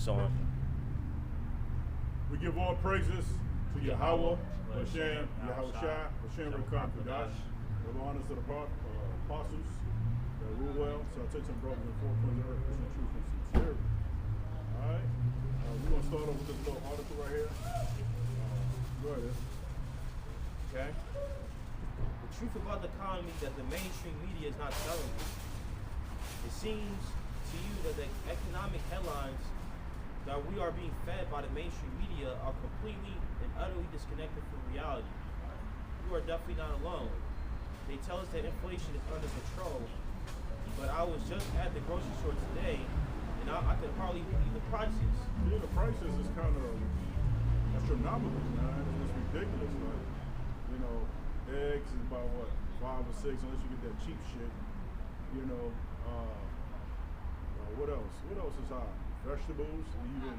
So on. We give all praises to Yahweh, Hashem, Yahushua, Hashem Rekam Kadash. All the honors to the apostles that rule well. So I take some brothers and four corners of earth, Christian truth and sincerity. Alright? We're going to start off with this little article right here. Go ahead. Okay. The truth about the economy that the mainstream media is not telling you. It seems to you that the economic headlines that we are being fed by the mainstream media are completely and utterly disconnected from reality. You are definitely not alone. They tell us that inflation is under control, but I was just at the grocery store today, and I could hardly believe the prices. Yeah, the prices is kind of astronomical, man. It's ridiculous. Like, you know, eggs is about what, 5 or 6, unless you get that cheap shit. You know, what else? What else is high? Vegetables, even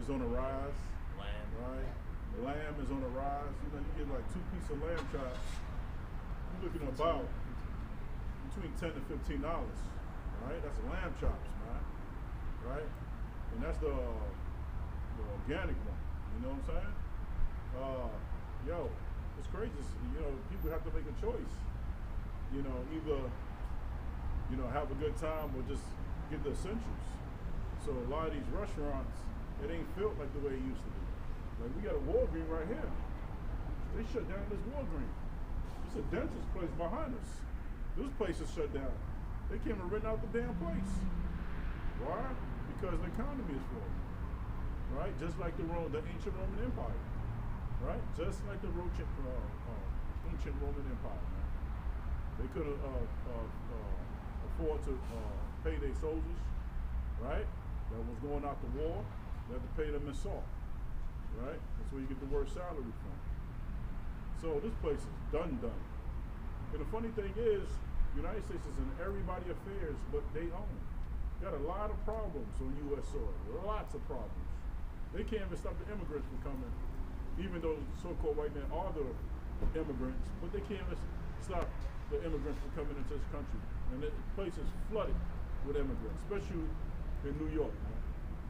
is on the rise. Lamb. Right? Lamb is on the rise. You know, you get like 2 pieces of lamb chops. You're looking about between $10 to $15. Right? That's lamb chops, man. Right? And that's the organic one. You know what I'm saying? Yo, it's crazy. You know, people have to make a choice. You know, either, you know, have a good time or just get the essentials. So a lot of these restaurants, it ain't felt like the way it used to be. Like, we got a Walgreens right here. They shut down this Walgreens. It's a dentist place behind us. This place is shut down. They came to rent out the damn place. Why? Because the economy is falling. Right? Just like the ancient Roman Empire. Right? Just like the ancient Roman Empire, man. They couldn't afford to pay their soldiers, right? That was going out to war. They had to pay them in salt, right? That's where you get the word salary from. So this place is done. And the funny thing is, the United States is in everybody's affairs, but they own. Got a lot of problems on U.S. soil. Lots of problems. They can't even stop the immigrants from coming, even though the so-called white men are the immigrants, but they can't even stop the immigrants from coming into this country. And the place is flooded with immigrants, especially in New York, man.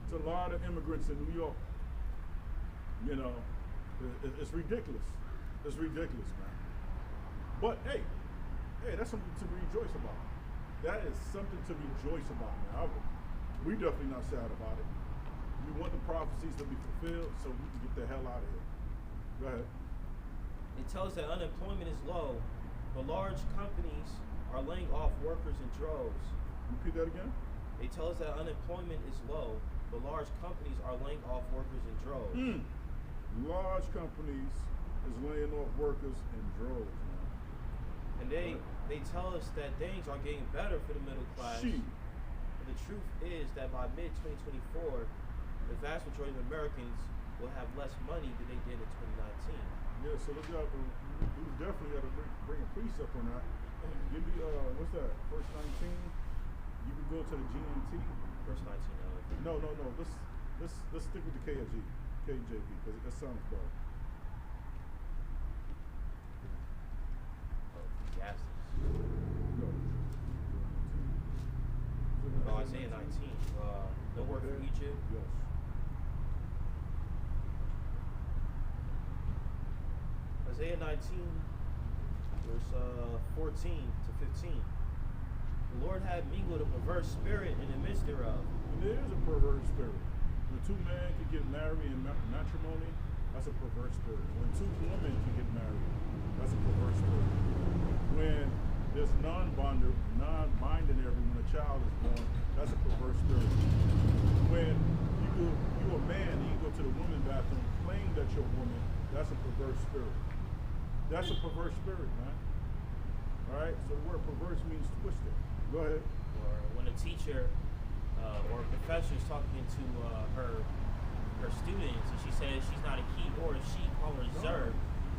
It's a lot of immigrants in New York. You know, it's ridiculous. It's ridiculous, man. But hey, that's something to rejoice about. That is something to rejoice about, man. We definitely not sad about it. We want the prophecies to be fulfilled so we can get the hell out of here. Go ahead. It tells that unemployment is low, but large companies are laying off workers in droves. Repeat that again? They tell us that unemployment is low, but large companies are laying off workers in droves. Large companies is laying off workers in droves, man. And they tell us that things are getting better for the middle class. But the truth is that by mid-2024, the vast majority of Americans will have less money than they did in 2019. Yeah, so we definitely got to bring a precept on that. Give me, what's that, verse 19? You can go to the GNT. Verse 19. No. Let's stick with the KJV, because that sounds better. Ecclesiastes. No. Isaiah 19. The word for Egypt. Yes. Isaiah 19, verse 14 to 15. The Lord had mingled a perverse spirit in the midst thereof. And there is a perverse spirit. When 2 men can get married in matrimony, that's a perverse spirit. When 2 women can get married, that's a perverse spirit. When there's non-binding when a child is born, that's a perverse spirit. When you're a man and you go to the women's bathroom, claim that you're a woman, that's a perverse spirit. That's a perverse spirit, man. All right, so the word perverse means twisted. Go ahead. Or when a teacher or a professor is talking to her students and she says she's not a he or a she, call her Zer.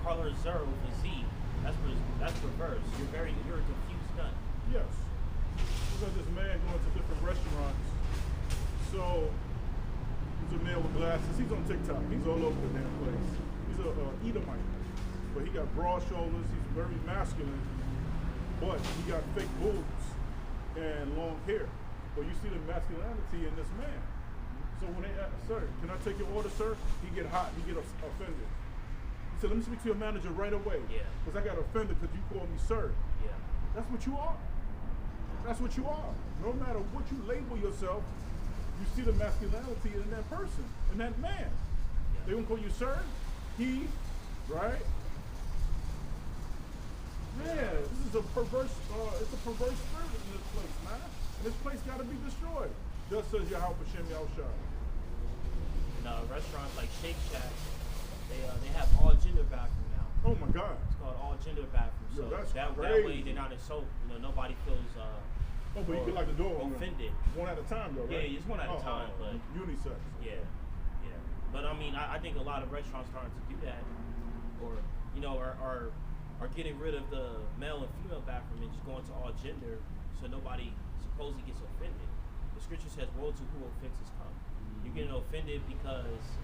Call her Zer with a Z. That's perverse. You're a confused nut. Yes. Look at this man going to different restaurants. So he's a man with glasses. He's on TikTok. He's all over the damn place. He's a Edomite. But he got broad shoulders. He's very masculine. But he got fake boobs and long hair. But you see the masculinity in this man. So when they ask, sir, can I take your order, sir? He get hot. He get offended. He said, let me speak to your manager right away. Yeah. Because I got offended because you called me sir. Yeah. That's what you are. That's what you are. No matter what you label yourself, you see the masculinity in that person, in that man. Yeah. They gonna call you sir, he, right? Man, this is a perverse, it's a perverse spirit in this place, man. And this place gotta be destroyed. Thus says Yahweh Hashem Yahushua. And restaurants like Shake Shack, they have all gender bathroom now. Oh my God. It's called all gender bathroom. So Yo, that's that crazy. way they're not insulted. You know, nobody feels Oh, but you can like the door offended. One at a time though, right? Yeah, it's one at a time, but unisex. Yeah, yeah. But I mean, I think a lot of restaurants starting to do that, or you know, are getting rid of the male and female bathroom and just going to all gender, so nobody supposedly gets offended. The scripture says, "Woe to who offenses come." You're getting offended because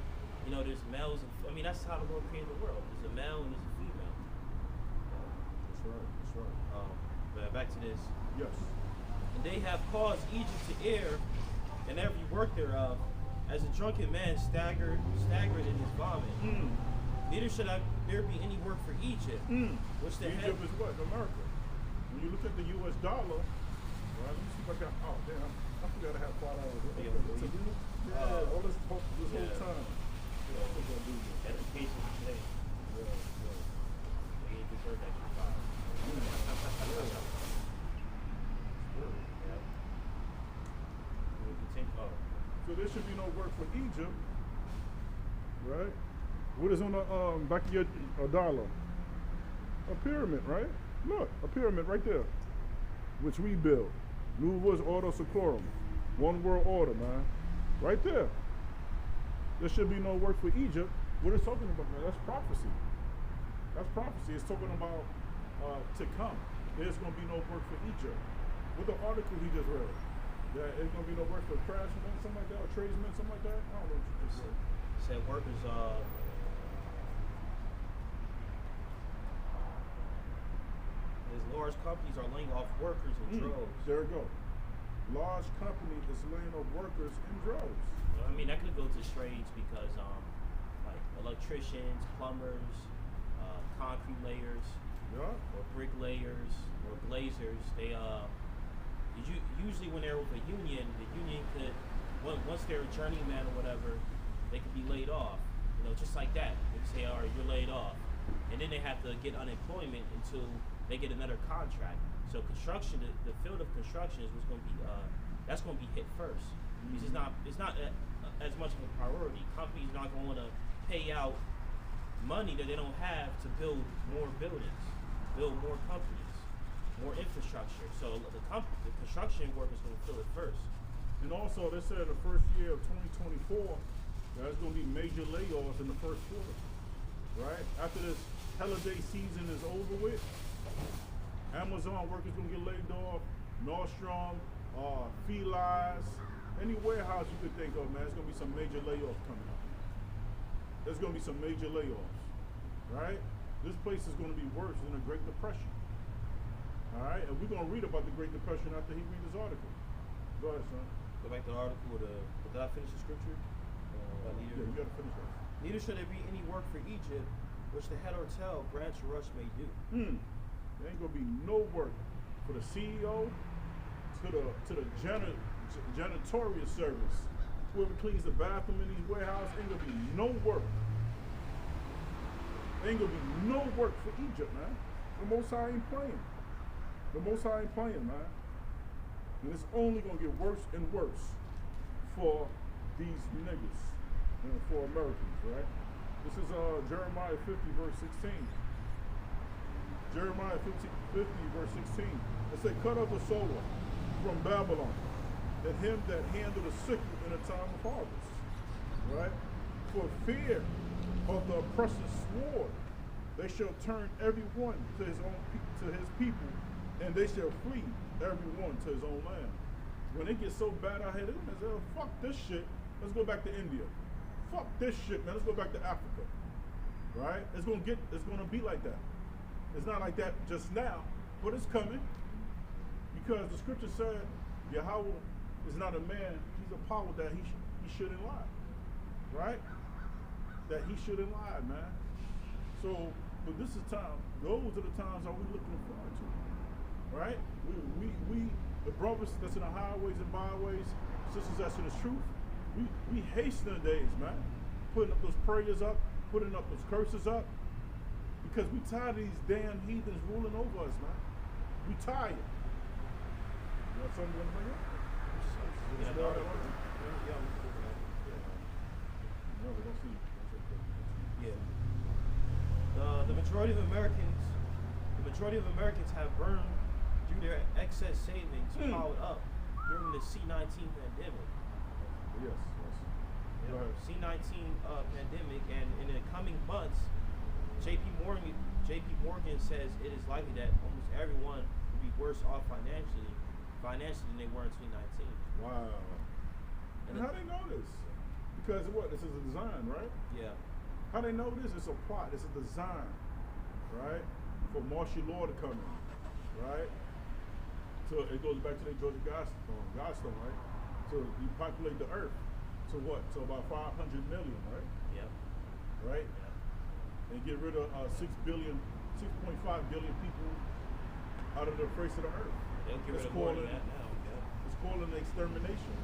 you know there's males. I mean, that's how the Lord created the world. There's a male and there's a female. That's right. That's right. But back to this. Yes. And they have caused Egypt to err, and every work thereof, as a drunken man staggered in his vomit. Neither should there be any work for Egypt, which the Egypt is what? America. When you look at the U.S. dollar, right? Let me see if I got. Oh damn! I forgot to have $5. All this talk this whole time. Yeah, I think I'll do this. Education today. Yeah. They ain't deserve that $5. So there should be no work for Egypt, right? What is on the back of your dollar? A pyramid, right? Look, a pyramid right there, which we built. Nuva's Ordo Seclorum, one world order, man. Right there. There should be no work for Egypt. What it's talking about, man? That's prophecy. That's prophecy. It's talking about to come. There's going to be no work for Egypt. With the article he just read. That it's gonna be no work for craftsmen, something like that, or tradesmen, something like that. I don't know what you just said. Said workers these large companies are laying off workers in droves. There we go. Large company is laying off workers in droves. I mean that could go to trades because like electricians, plumbers, concrete layers, Yeah. or bricklayers, or glazers, they usually when they're with a union, the union could, once they're a journeyman or whatever, they could be laid off. You know, just like that. They say, all right, you're laid off. And then they have to get unemployment until they get another contract. So construction, the field of construction is what's going to be, that's going to be hit first. Because it's not as much of a priority. Companies are not going to want to pay out money that they don't have to build more buildings, build more companies, more infrastructure. So the construction workers going to feel it first. And also, they said the first year of 2024, there's going to be major layoffs in the first quarter, right? After this holiday season is over with, Amazon workers going to get laid off, Nordstrom, Feli's, any warehouse you could think of, man, there's going to be some major layoffs coming up. There's going to be some major layoffs, right? This place is going to be worse than the Great Depression. All right, and we're going to read about the Great Depression after he reads this article. Go ahead, son. Go back to the article. Did I finish the scripture? Yeah, you got to finish that. Neither should there be any work for Egypt, which the head or tail, branch or rush may do. There ain't going to be no work for the CEO to the janitorial service. Whoever cleans the bathroom in these warehouses, ain't going to be no work. There ain't going to be no work for Egypt, man. The Most High ain't playing. The Most High ain't playing, man. And it's only going to get worse and worse for these niggas and for Americans, right? This is Jeremiah 50, verse 16. Jeremiah 50, verse 16. It said, cut off the sower from Babylon, and him that handle the sickle in a time of harvest, right? For fear of the oppressor's sword, they shall turn every one to his people, and they shall flee every one to his own land. When it gets so bad out here, they're gonna say, oh, fuck this shit. Let's go back to India. Fuck this shit, man. Let's go back to Africa. Right? It's gonna be like that. It's not like that just now, but it's coming. Because the scripture said, Yahweh is not a man, he's a power that he he shouldn't lie, right? That he shouldn't lie, man. So, but this is time. Those are the times that we're looking forward to, right? We the brothers that's in the highways and byways, sisters that's in the truth, we hasten the days, man. Putting up those prayers up, putting up those curses up, because we tired of these damn heathens ruling over us, man. We tired. You got something you want to bring up? Yeah, no, no, we don't see you. Yeah. The majority of Americans have burned through their excess savings piled up during the C-19 pandemic. Yes. Yeah, C-19 pandemic, and in the coming months, JP Morgan says it is likely that almost everyone will be worse off financially than they were in 2019. Wow. And how they know this? Because what? This is a design, right? Yeah. How they know this? It's a plot. It's a design, right? For martial law to come in, right? So it goes back to the Georgia Guidestone, right? So you populate the earth to what? To about 500 million, right? Yep. Right? Yep. And get rid of 6.5 billion people out of the face of the earth. They'll get rid of more than that now. Yeah. It's calling extermination.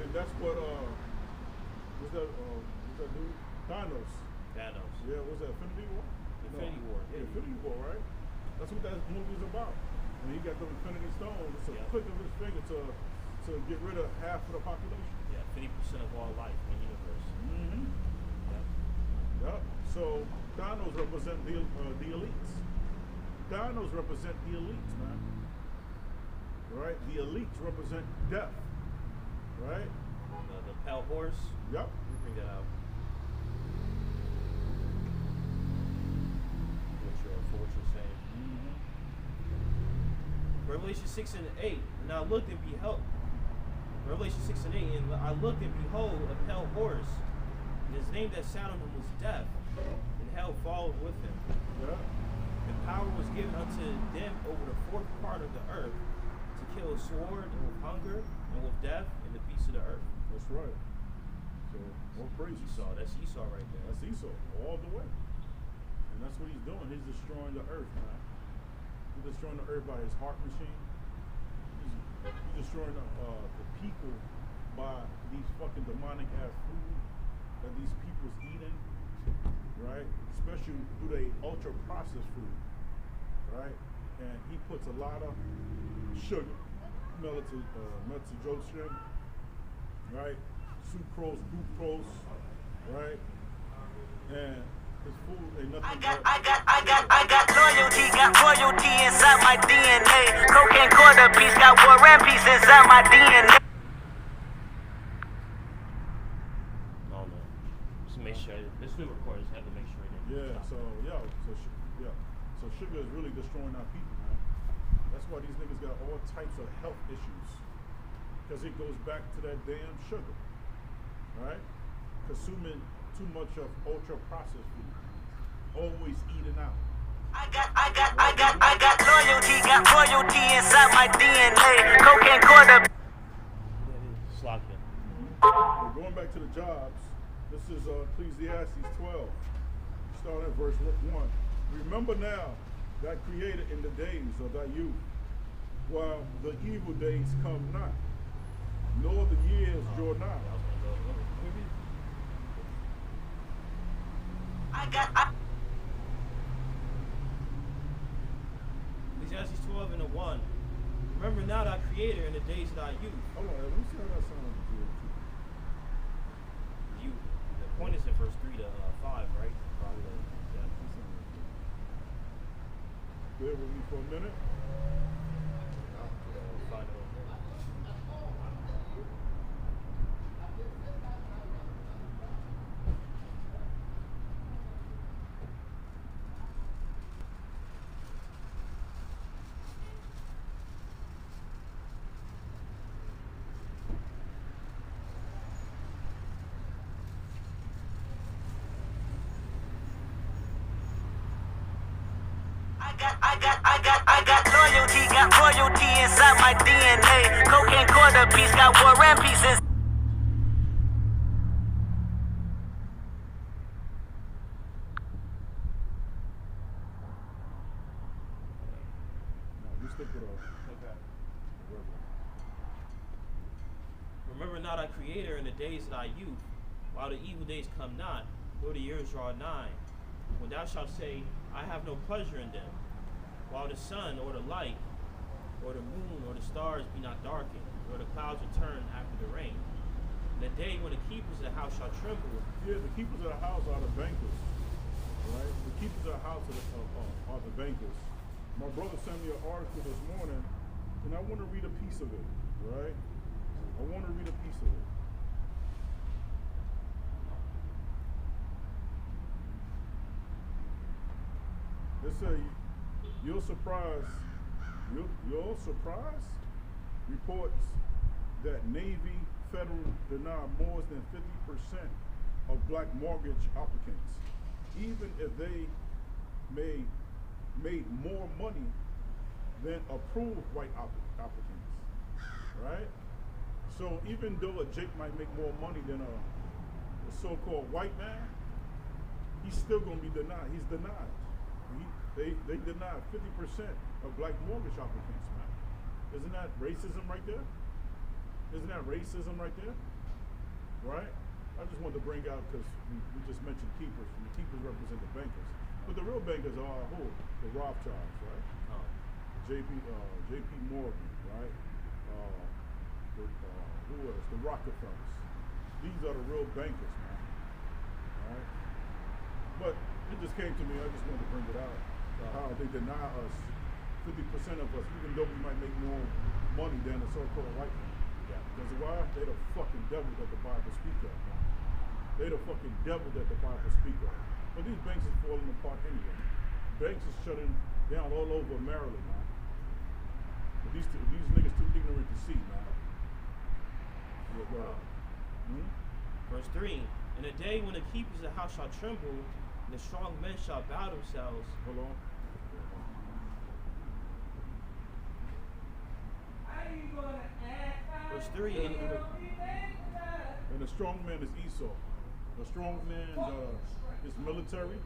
And that's what, what's that dude? Thanos. Yeah, what's that, Infinity War? Infinity War, yeah. Infinity War, right? That's what that movie's about. And he got the Infinity Stones. It's a click of his finger to get rid of half of the population. Yeah, 50% of all life in the universe. Mm-hmm. Yep. So Thanos represent the elites. Thanos represent the elites, man. Right? The elites represent death. Right? The pale horse. Yep. Bring that out. For what you're saying. Mm-hmm. Revelation 6 and 8. And I looked and beheld. Revelation 6 and 8. And I looked and behold a pale horse. And his name that sat on him was Death. And hell followed with him. Yeah. And power was given unto them over the fourth part of the earth to kill with sword and with hunger and with death and the beasts of the earth. That's right. So more praise. Esau. That's Esau right there. That's Esau all the way. And that's what he's doing. He's destroying the earth, man. He's destroying the earth by his heart machine. He's destroying the people by these fucking demonic ass food that these people's eating, right? Especially through the ultra processed food, right? And he puts a lot of sugar, maltodextrin, right? Sucrose, glucose, right? And his food ain't nothing. I got loyalty, got royalty inside my DNA. Cocaine quarter piece, got war and peace inside my DNA. No. Just make sure. This new recorders have to make sure they So sugar is really destroying our people, man. That's why these niggas got all types of health issues. Because it goes back to that damn sugar, right? Consuming too much of ultra processed food. Always eating out. I got loyalty, got royalty inside my DNA. Cocaine quarter. Slocking. Going back to the jobs, this is Ecclesiastes 12. Start at verse 1. Remember now thy creator in the days of thy youth, while the evil days come not, nor the years draw nigh. Ecclesiastes 12 and 1. Remember now thy creator in the days of thy youth. Hold on, let me see how that sounds. You. The point is in verse 3 to 5, right? Probably. Bear with me for a minute. Find it. I got loyalty, got royalty inside my DNA. Cocaine quarter piece, got war and pieces. not our Creator in the days of thy youth, while the evil days come not, nor the years draw nigh, when thou shalt say, I have no pleasure in them, while the sun or the light, or the moon or the stars be not darkened, or the clouds return after the rain. In the day when the keepers of the house shall tremble. Yeah, the keepers of the house are the bankers, right? The keepers of the house are the bankers. My brother sent me an article this morning, and I want to read a piece of it, right? I want to read a piece of it. It says, your surprise reports that Navy Federal denied more than 50% of black mortgage applicants, even if they made more money than approved white applicants, right? So even though a Jake might make more money than a so-called white man, he's still gonna be denied. He's denied. They denied 50% of black mortgage applicants, man. Isn't that racism right there? Isn't that racism right there? Right? I just wanted to bring out, because we just mentioned keepers, and the keepers represent the bankers. But the real bankers are who? The Rothschilds, right? JP Morgan, right? Who else? The Rockefellers. These are the real bankers, man. Right? But it just came to me, I just wanted to bring it out. How they deny us 50% of us, even though we might make more money than a so-called white man. Yeah. Because why? They the fucking devil that the Bible speak of, man. They the fucking devil that the Bible speak of. But these banks is falling apart anyway. Banks is shutting down all over Maryland, man. But these niggas too ignorant to see, man. Yeah, go ahead. Verse 3, in the day when the keepers of the house shall tremble, and the strong men shall bow themselves. Hold on. Verse 3, And the strong man is Esau. The strong man is military,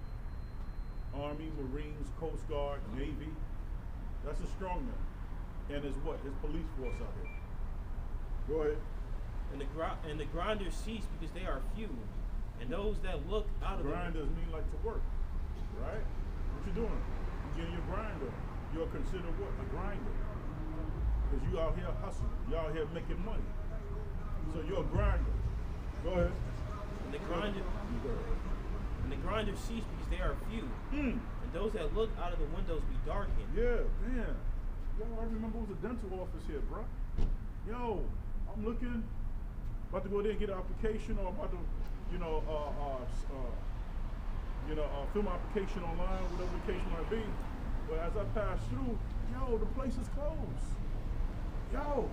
Army, Marines, Coast Guard, Navy. That's a strong man. And his what? His police force out here. Go ahead. and the grinders cease because they are few, and those that look out of grinders mean like to work, right? What you doing? You getting your grinder. You're considered what? A grinder. Because you out here hustling. You out here making money. So you're a grinder. Go ahead. And the grinders cease because they are few. And those that look out of the windows be darkened. Yeah, man. Yo, I remember it was a dental office here, bro. Yo, I'm looking, about to go there and get an application, or about to, fill my application online, whatever the case might be. But as I pass through, yo, the place is closed. Yo,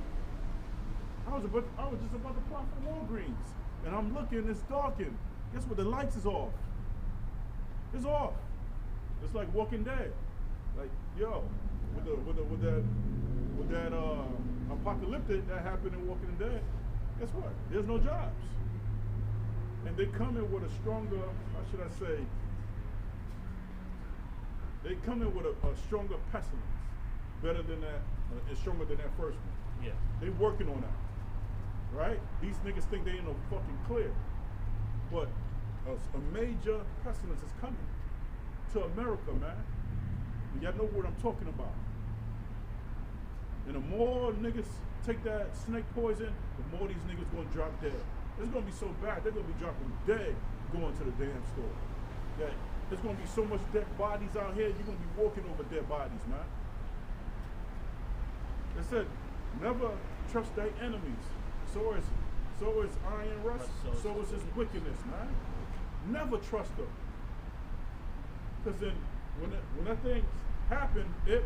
I was just about to apply for Walgreens, and I'm looking, it's darkened. Guess what? The lights is off. It's off. It's like Walking Dead. Like, yo, with that apocalyptic that happened in Walking Dead, guess what? There's no jobs. And they come in with a stronger, how should I say, they come in with a stronger pestilence. Better than that, it's stronger than that first one. Yeah. They working on that. Right? These niggas think they in the fucking clear. But a major pestilence is coming to America, man. And y'all know what I'm talking about. And the more niggas take that snake poison, the more these niggas gonna drop dead. It's gonna be so bad, they're gonna be dropping dead going to the damn store. That there's gonna be so much dead bodies out here, you're gonna be walking over dead bodies, man. They said, never trust thy enemies. So is iron rust, so is his wickedness, man. Never trust them. Because then when that thing happened, they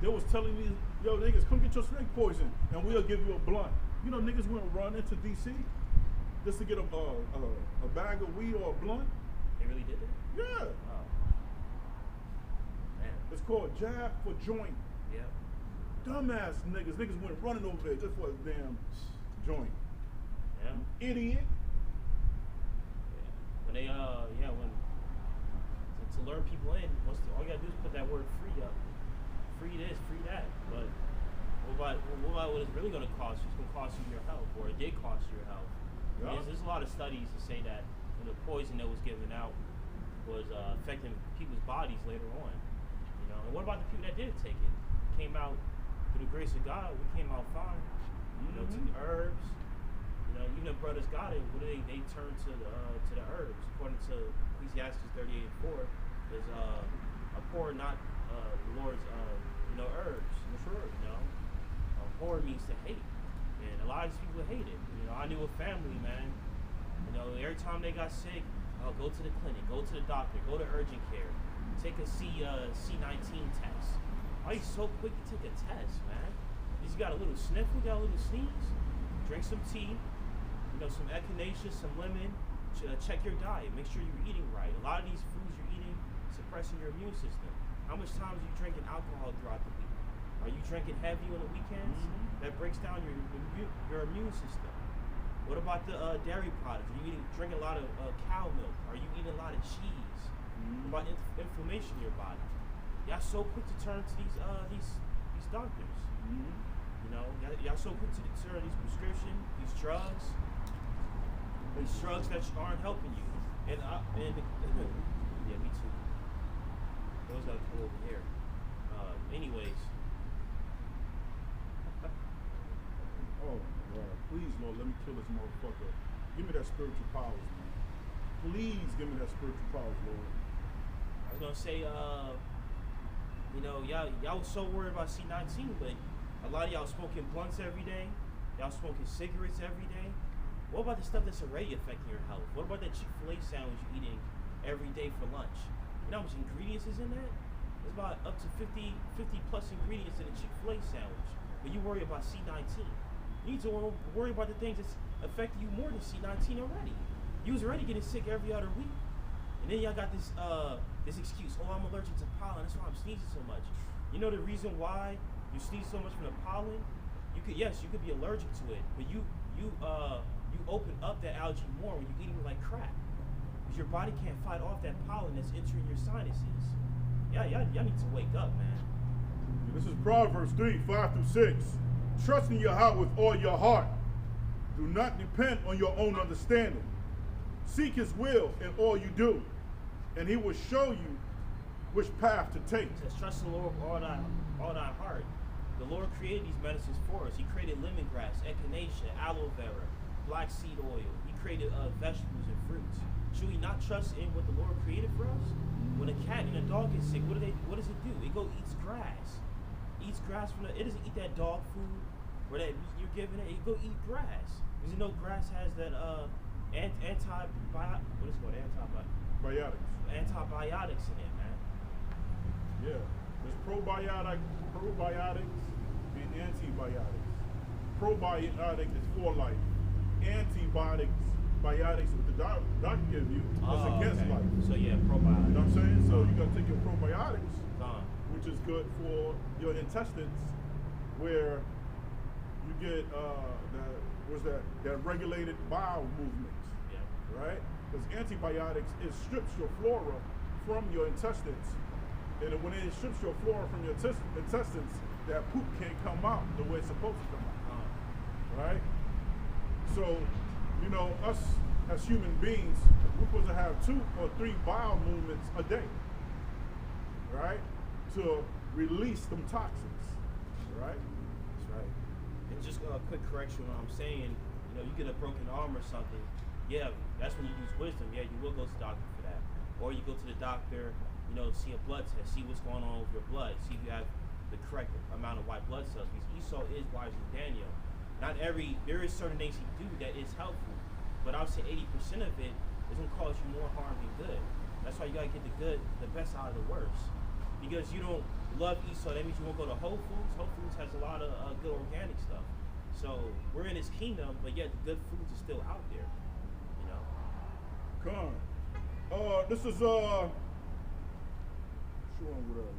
was telling me, yo, niggas, come get your snake poison and we'll give you a blunt. You know, niggas went run into DC just to get a bag of weed or a blunt. They really did it? Yeah. Oh. Man. It's called jab for joint. Yeah. Dumbass niggas. Niggas went running over there just for a damn joint. Yeah. Idiot. Yeah. When they to lure people in, all you gotta do is put that word free up. Free this, free that. But what about what it's really going to cost you? It's going to cost you your health, or it did cost you your health. Yeah. There's a lot of studies to say that the poison that was given out was affecting people's bodies later on. You know, and what about the people that did take it? Came out through the grace of God. We came out fine. You know, took herbs. You know, even the brothers got it. What do they turned to the herbs. According to Ecclesiastes 38:4, is abhor not the Lord's herbs. That's right. You know, abhor means to hate, and a lot of these people hate it. You know, I knew a family, man. You know, every time they got sick, go to the clinic, go to the doctor, go to urgent care, take a C19 test. Why are you so quick to take a test, man? You just got a little sniffle, got a little sneeze, drink some tea, you know, some echinacea, some lemon. Check your diet, make sure you're eating right. A lot of these foods you're eating suppressing your immune system. How much time are you drinking alcohol throughout the week? Are you drinking heavy on the weekends? That breaks down your immune system. What about the dairy products? Are you drinking a lot of cow milk? Are you eating a lot of cheese? What about inflammation in your body? Y'all so quick to turn to these doctors. You know, y'all so quick to turn these prescriptions, these drugs that aren't helping you. And yeah, me too. Those gotta come over here. Anyways. Oh, God. Please, Lord, let me kill this motherfucker. Give me that spiritual powers, man. Please give me that spiritual powers, Lord. I was gonna say, you know, y'all was so worried about C19, but a lot of y'all smoking blunts every day. Y'all smoking cigarettes every day. What about the stuff that's already affecting your health? What about that Chick-fil-A sandwich you're eating every day for lunch? You know how much ingredients is in that? There's about up to 50 plus ingredients in a Chick-fil-A sandwich. But you worry about C19. You need to worry about the things that's affecting you more than C19 already. You was already getting sick every other week. And then y'all got this excuse, I'm allergic to pollen, that's why I'm sneezing so much. You know the reason why you sneeze so much from the pollen? You could be allergic to it, but you open up that allergy more when you're eating like crap. Because your body can't fight off that pollen that's entering your sinuses. Y'all need to wake up, man. This is Proverbs 3:5-6. Trust in your heart with all your heart. Do not depend on your own understanding. Seek his will in all you do, and he will show you which path to take. It says, trust in the Lord with all thy heart. The Lord created these medicines for us. He created lemongrass, echinacea, aloe vera, black seed oil. He created vegetables and fruits. Should we not trust in what the Lord created for us? When a cat and a dog get sick, what does it do? It eats grass. Eats grass it doesn't eat that dog food or that meat you're giving it. It go eat grass. Because you know grass has that antibiotics in it, man. Yeah. There's probiotics and antibiotics. Probiotic is for life. Antibiotics what the doctor gives you is against life. So yeah, probiotics. You know what I'm saying? So you gotta take your probiotics, which is good for your intestines, where you get that regulated bowel movement. Yeah. Right? Because antibiotics, it strips your flora from your intestines. And when it strips your flora from your intestines, that poop can't come out the way it's supposed to come out. Right? So, you know, us as human beings, we're supposed to have 2 or 3 bowel movements a day. Right? To release them toxins. Right? That's right. And just a quick correction, what I'm saying, you know, you get a broken arm or something, yeah, that's when you use wisdom. Yeah, you will go to the doctor for that. Or you go to the doctor, you know, see a blood test, see what's going on with your blood, see if you have the correct amount of white blood cells. Because Esau is wiser than Daniel. There is certain things he do that is helpful, but I would say 80% of it is going to cause you more harm than good. That's why you got to get the best out of the worst. Because you don't love Esau, that means you won't go to Whole Foods. Whole Foods has a lot of good organic stuff. So we're in his kingdom, but yet the good foods are still out there. You know? Come on. This is show them what I mean.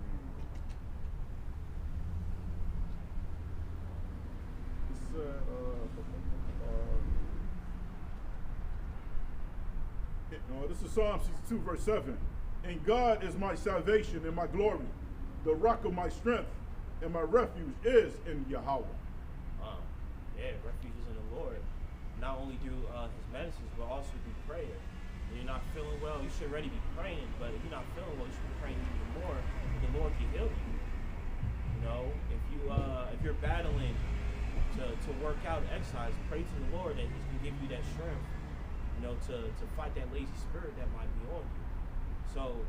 This is Psalm 62, verse 7. And God is my salvation and my glory, the rock of my strength. and my refuge is in Yahweh. Yeah, refuge is in the Lord. Not only through his medicines, but also through prayer. When you're not feeling well, you should already be praying, but if you're not feeling well, you should be praying even more, and the Lord can heal you. You know, if you're battling to work out exercise, pray to the Lord that he's gonna give you that strength, you know, to fight that lazy spirit that might be on you. So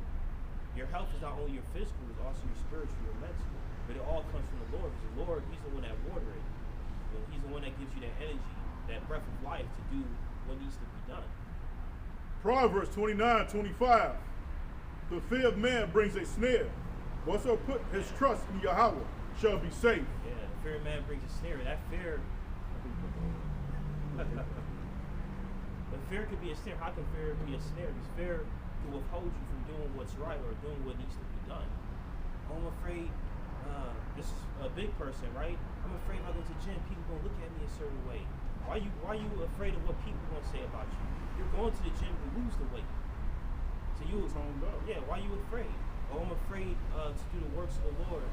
your health is not only your physical, it's also your spiritual, your mental. But it all comes from the Lord, because the Lord, he's the one that waters it. You know, he's the one that gives you that energy, that breath of life to do what needs to be done. Proverbs 29:25. The fear of man brings a snare. Whatso put his trust in Yahweh shall be safe. Yeah, the fear of man brings a snare. That fear, the fear could be a snare. How can fear be a snare? Because fear will withhold you from doing what's right or doing what needs to be done. Oh, I'm afraid, this is a big person, right? I'm afraid if I go to the gym, people gonna look at me a certain way. Why you afraid of what people gonna say about you? You're going to the gym to lose the weight. So you toned up. Yeah, why you afraid? Oh, I'm afraid to do the works of the Lord.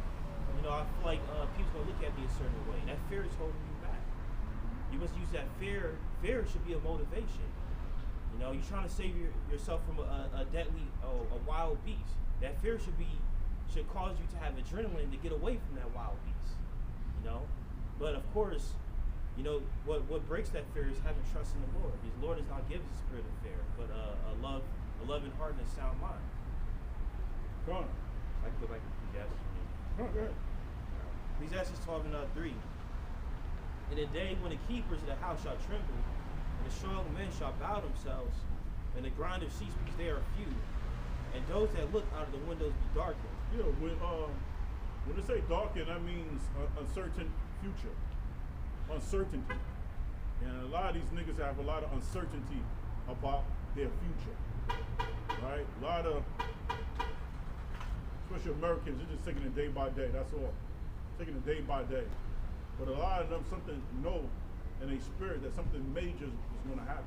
You know, I feel like people's gonna look at me a certain way. That fear is holding you back. You must use that fear. Fear should be a motivation. You know, you're trying to save yourself from a deadly, a wild beast. That fear should cause you to have adrenaline to get away from that wild beast. You know, but of course, you know what breaks that fear is having trust in the Lord. Because the Lord does not give us a spirit of fear, but a loving heart and a sound mind. Go on. I can go back to Ecclesiastes. Oh, go ahead. Ecclesiastes 12:3. In the day when the keepers of the house shall tremble, and the strong men shall bow themselves, and the grind of sea speaks they are few, and those that look out of the windows be darkened. Yeah, when they say darken, that means uncertain future, uncertainty, and a lot of these niggas have a lot of uncertainty about their future, right? A lot of, especially Americans, they're just taking it day by day. That's all, taking it day by day. But a lot of them something know in a spirit that something major is going to happen.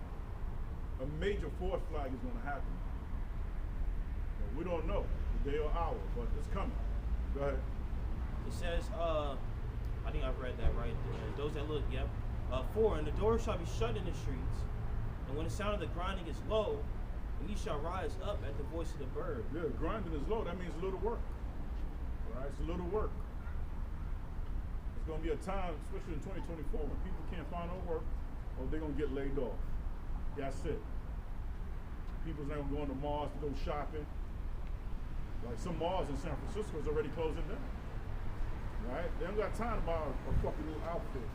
A major force flag is going to happen. But we don't know the day or hour, but it's coming. Go ahead. It says, I think I've read that right. Those that look, yep. 4, and the doors shall be shut in the streets, and when the sound of the grinding is low, and ye shall rise up at the voice of the bird. Yeah, grinding is low. That means little work. All right, it's a little work. It's going to be a time, especially in 2024, when people can't find no work, or they're going to get laid off. That's it. People's not going to malls to go shopping. Like some malls in San Francisco is already closing down. Right? They don't got time to buy a fucking new outfit.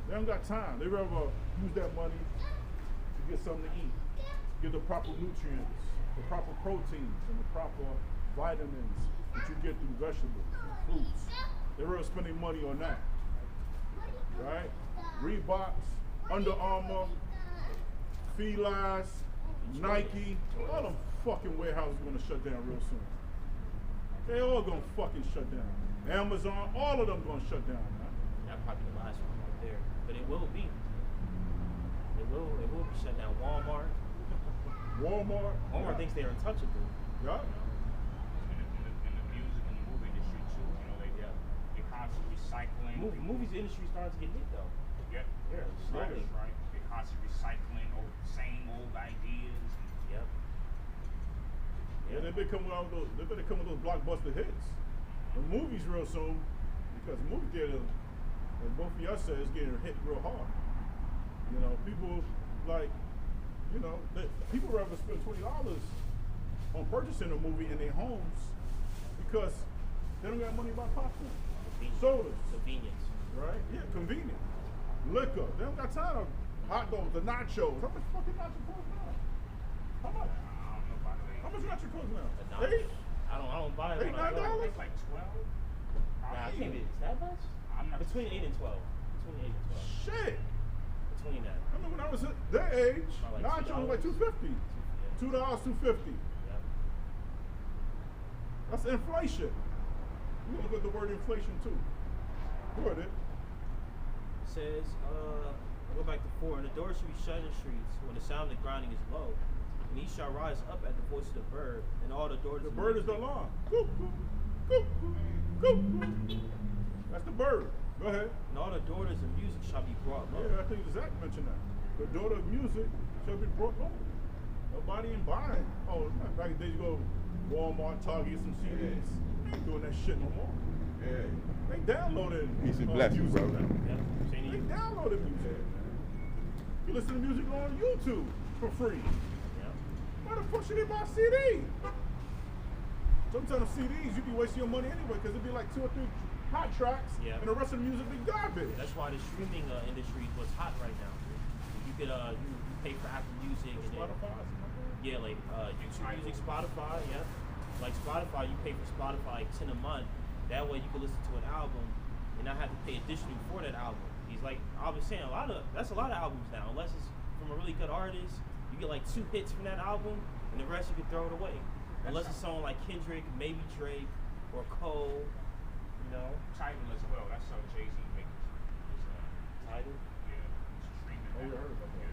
They don't got time. They rather use that money to get something to eat, get the proper nutrients, the proper proteins, and the proper vitamins that you get through vegetables and fruits. They're really spending money on that, right? Reeboks, Under Armour, Feli's, Nike, all them fucking warehouses are gonna shut down real soon. They all gonna fucking shut down. Amazon, all of them gonna shut down, man. That's probably the last one right there, but it will be. It will be shut down. Walmart thinks they're untouchable. Yeah. In the music and the movie industry too, you know, they constantly recycling. Movies industry starting to get hit though. Yep. Yeah, slowly. Right. They're constantly recycling same old ideas. Yep. Yeah, they better come with those blockbuster hits. The movies real soon, because the movie theater, as both of y'all said, is getting hit real hard. You know, people like, you know, people rather spend $20 on purchasing a movie in their homes because they don't got money to buy popcorn, sodas, Convenience. right? Yeah, convenient. Liquor. They don't got time of hot dogs, the nachos. How much fucking nacho cost now? How much? I don't know about it. How much nacho cost now? A $9. I don't buy it. $8, $9? It's like 12. Nah, I can't be. Is that much? I'm not Between 8 and 12. Between 8 and 12. Shit. Between that. I mean, when I was at that age, Like nacho was like $2.50. $2, $2.50. Yeah. That's inflation. You want to look at the word inflation too. Word it. It says, I'll go back to 4. And the doors should be shut in the streets when the sound of the grinding is low. And he shall rise up at the voice of the bird, and all the doors. The bird is the alarm. Goop, goop, goop, goop, goop. That's the bird. Go ahead. And all the daughters of music shall be brought low. Yeah, I think Zach mentioned that. The daughter of music shall be brought low. Nobody ain't buying. Oh, back in the day, you go Walmart, Target, some CDs. Ain't doing that shit no more. Yeah. They downloaded Peace and blessings, music. brother. Yeah. Same to They you. downloaded music. You listen to music on YouTube for free. Yeah. Why the fuck should they buy a CD? Sometimes CDs, you be wasting your money anyway, because it'd be like 2 or 3 hot tracks, Yeah. and the rest of the music be garbage. That's why the streaming industry is what's hot right now. You could you pay for Apple Music and then, Spotify, something like that? yeah, like YouTube Music, Spotify, yeah. Like Spotify, you pay for Spotify like $10 a month. That way you can listen to an album and not have to pay additionally for that album. He's like I was saying, that's a lot of albums now. Unless it's from a really good artist, you get like 2 hits from that album, and the rest you can throw it away. Unless it's someone like Kendrick, maybe Drake, or Cole, you know. Tidal as well. That's how Jay-Z makes his Tidal. yeah, he's streaming. Oh, you heard about that.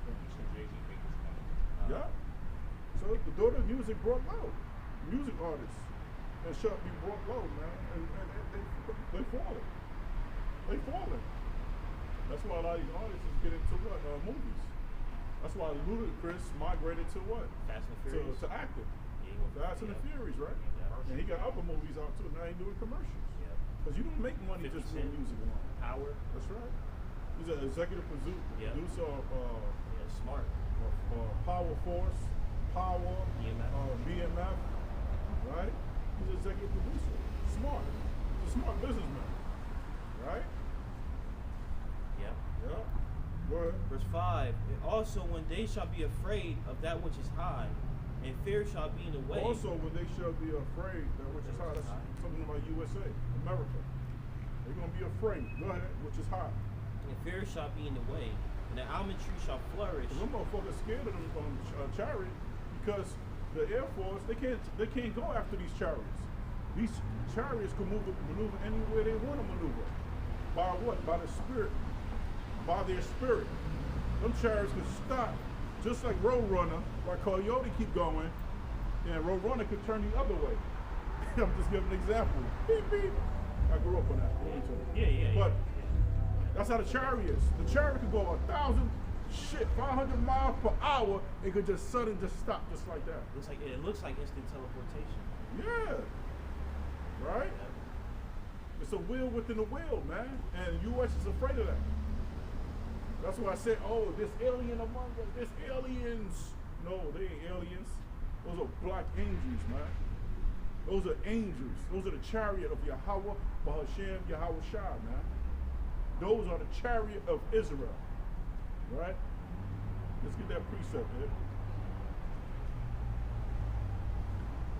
That's how Jay-Z makes his money. Yeah. So the daughter of music brought low. Music artists and shall be brought low, man. And they falling. They falling. That's why a lot of these artists is getting into what? Movies. That's why Ludacris migrated to what? Fast and Furious. To acting. Yeah, he went- Fast and the Furious, right? Yeah. And he got other movies out too. Now he doing commercials. Yeah. Because you don't make money 50 just doing Cent. music alone. Power. That's right. He's an executive Yeah. producer of Yeah, smart. Power Force, Power, BMF. BMF, right? He's an executive producer. Smart. He's a smart businessman, right? Yeah. Yeah. Go ahead. Verse 5. And also when they shall be afraid of that which is high, and fear shall be in the way. Also, when they shall be afraid, that which is high, that's something about USA, America. They're going to be afraid. Go ahead, which is high. And fear shall be in the way, and the almond tree shall flourish. Them motherfuckers scared of them chariot because the Air Force, they can't go after these chariots. These chariots can maneuver anywhere they want to maneuver. By what? By the spirit. By their spirit. Them chariots can stop. Just like Roadrunner, where Coyote keep going, and Roadrunner could turn the other way. I'm just giving an example. Beep, beep. I grew up on that. Yeah. But that's how the chariot is. The chariot could go 500 miles per hour. It could just suddenly just stop just like that. It looks like instant teleportation. Yeah. Right? It's a wheel within a wheel, man. And the U.S. is afraid of that. That's why I said, oh, there's alien among us. There's aliens. No, they ain't aliens. Those are black angels, man. Those are angels. Those are the chariot of Yahweh, Bahashem, Yahweh Shah, man. Those are the chariot of Israel. Right? Let's get that precept, man.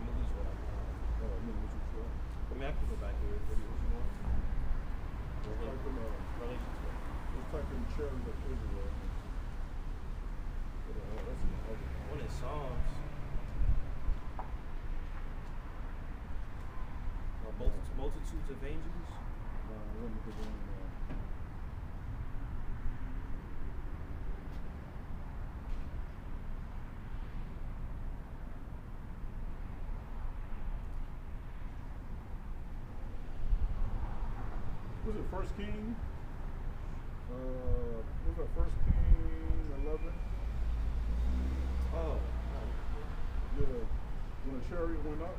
I'm gonna lose what I want. Oh, I mean, what you feel? I mean, I can go back here. What do you want? Type in, Relations with. let's type in chariot of Israel. That's in the other one. One is Psalms. Multitudes of angels. Let me get one. Was it First King? Was that First King 11? Oh. Yeah. When the chariot went up.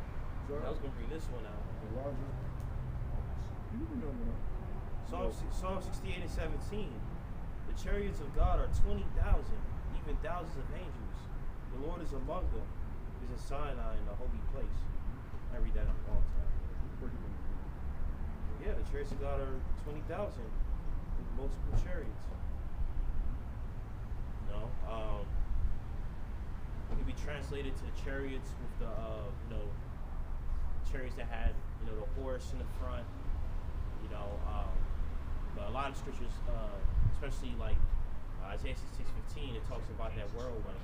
I was gonna bring this one out. Elijah. You remember that? Psalm 68 and 17. The chariots of God are 20,000, even thousands of angels. The Lord is among them. He is in Sinai in the holy place. I read that all the time. Yeah, the chariots of God are 20,000 with multiple chariots. No, it could be translated to the chariots with the chariots that had the horse in the front. But a lot of scriptures, especially like Isaiah 66:15, it talks about that whirlwind.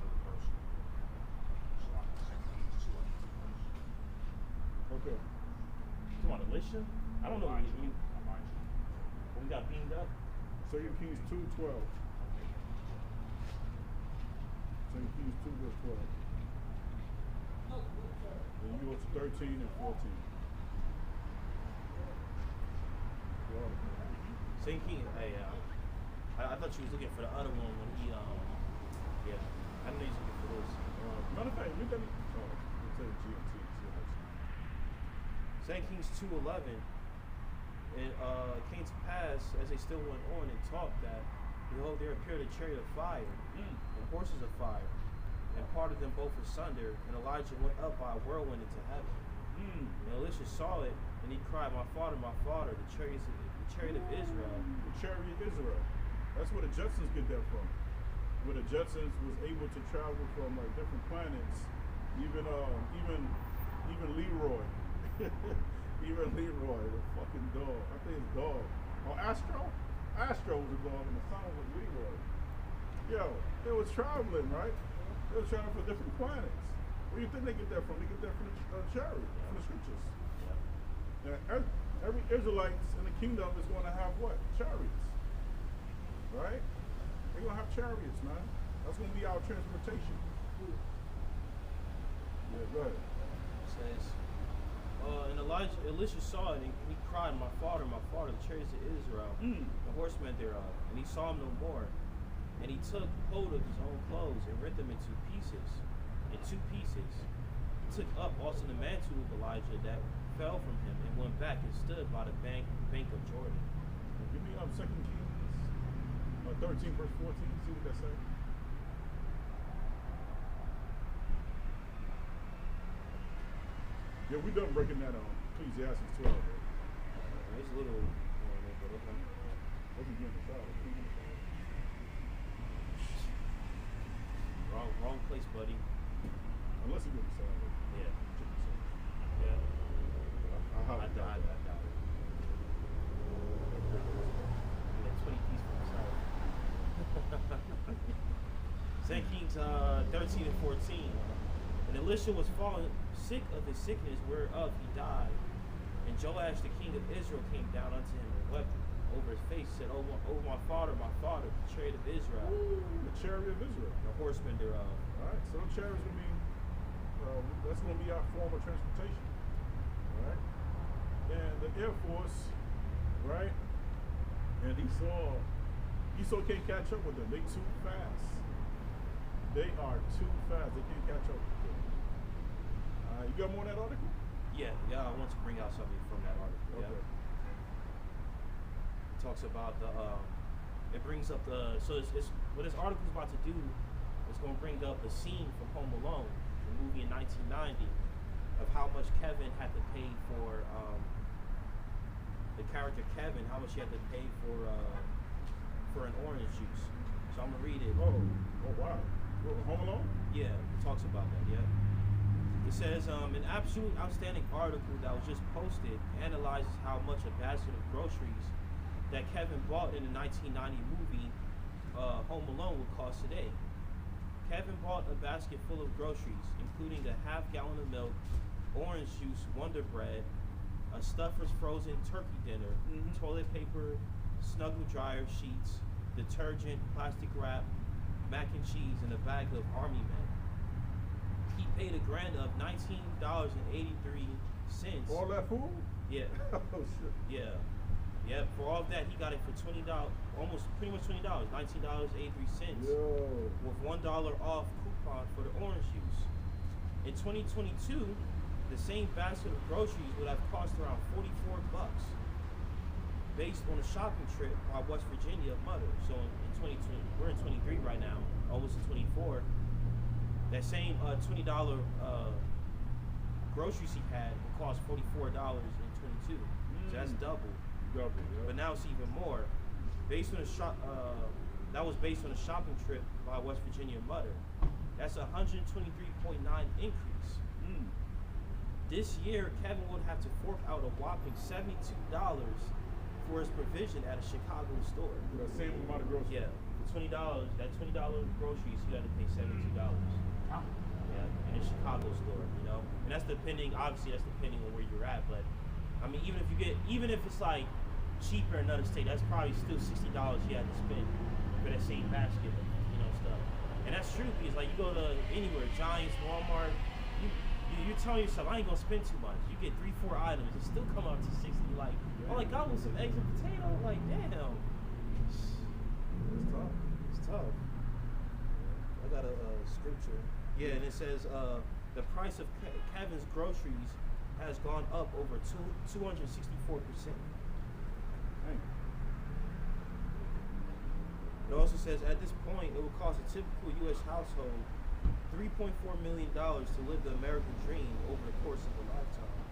Okay. You want Elisha? I don't know. When we got beamed up. 2 Kings 2:12. 2 Kings 2 verse 12. And you go to 13 and 14. Well, St. King. Hey, I thought you was looking for the other one when he yeah. I know he's looking for this. matter of fact, read that. Oh, we'll tell you GMT. St. Kings 2:11. It came to pass as they still went on and talked that, behold, there appeared a chariot of fire and horses of fire, and parted them both asunder. And Elijah went up by a whirlwind into heaven. And Elisha saw it, and he cried, my father, the chariot of Israel. The chariot of Israel. That's where the Jetsons get that from. Where the Jetsons was able to travel from like different planets. Even Leroy. Even Leroy, the fucking dog. I think it's dog. Oh, Astro? Astro was a dog, and the son was Leroy. Yo, they was traveling, right? They was traveling for different planets. Where do you think they get that from? They get that from the chariot, from the scriptures. Now, every Israelite in the kingdom is going to have what? Chariots. Right? They're going to have chariots, man. That's going to be our transportation. Yeah, go ahead. It says, and Elisha saw it, and he cried, my father, the chariots of Israel, the horsemen thereof. And he saw him no more. And he took hold of his own clothes and rent them in two pieces. He took up also the mantle of Elijah that fell from him, and went back and stood by the bank of Jordan. Give me 2 Kings 13 verse 14. See what that says. Yeah, we done breaking that on Ecclesiastes 12. Right? It's a little, but okay. What's he getting the shower? Wrong place, buddy. Unless he getting the shower. Yeah. I doubt it. Yeah, 20 piece for himself. St. Kings 13 and 14. And Elisha was fallen sick of his sickness, whereof he died. And Joash the king of Israel came down unto him and wept over his face, said, Oh my father, the chariot of Israel. The chariot of Israel. The horsemen thereof. Alright, so the chariot's going to be, that's going to be our form of transportation. Alright? And the Air Force, right? And Esau can't catch up with them. They too fast. They are too fast. They can't catch up with them. You got more on that article? Yeah, I want to bring out something from that article. Okay. Yeah. It talks about it brings up so it's what this article is about to do. It's going to bring up the scene from Home Alone, the movie in 1990, of how much Kevin had to pay for the character Kevin, how much he had to pay for an orange juice. So I'm gonna read it. Oh wow. Home Alone? Yeah, it talks about that. Yeah. It says an absolute outstanding article that was just posted analyzes how much a basket of groceries that Kevin bought in the 1990 movie Home Alone would cost today. Kevin bought a basket full of groceries, including a half-gallon of milk, orange juice, Wonder Bread, a Stuffers frozen turkey dinner, toilet paper, Snuggle dryer sheets, detergent, plastic wrap, mac and cheese, and a bag of Army Men. He paid a grand of $19.83. All that food? Yeah. Oh shit. Yeah. Yeah, for all of that, he got it for $20, almost pretty much $20, $19.83. Yo. With $1 off coupon for the orange juice. In 2022, the same basket of groceries would have cost around $44, based on a shopping trip by West Virginia mother. So in 2020, we're in 23 right now, almost in 24. That same $20 groceries he had would cost $44 in 22. So that's double. Yeah. But now it's even more. Based on that was based on a shopping trip by West Virginia mother. That's a 123.9 increase. This year, Kevin would have to fork out a whopping $72 for his provision at a Chicago store. The same amount of groceries. Yeah, for $20, that $20 groceries, you got to pay $72. Yeah, in a Chicago store, you know, and that's depending. Obviously, that's depending on where you're at. But I mean, even if it's like cheaper in another state, that's probably still $60 you had to spend for that same basket of, you know, stuff. And that's true because like you go to anywhere, Giants, Walmart, You're telling yourself, I ain't gonna spend too much. You get 3-4 items, it still come out to 60. Like, all I got was some eggs and potato. Like, damn. It's tough. It's tough. I got a scripture. Yeah, and it says the price of Kevin's groceries has gone up over 264%. Dang. It also says at this point it will cost a typical U.S. household $3.4 million to live the American dream over the course of a lifetime.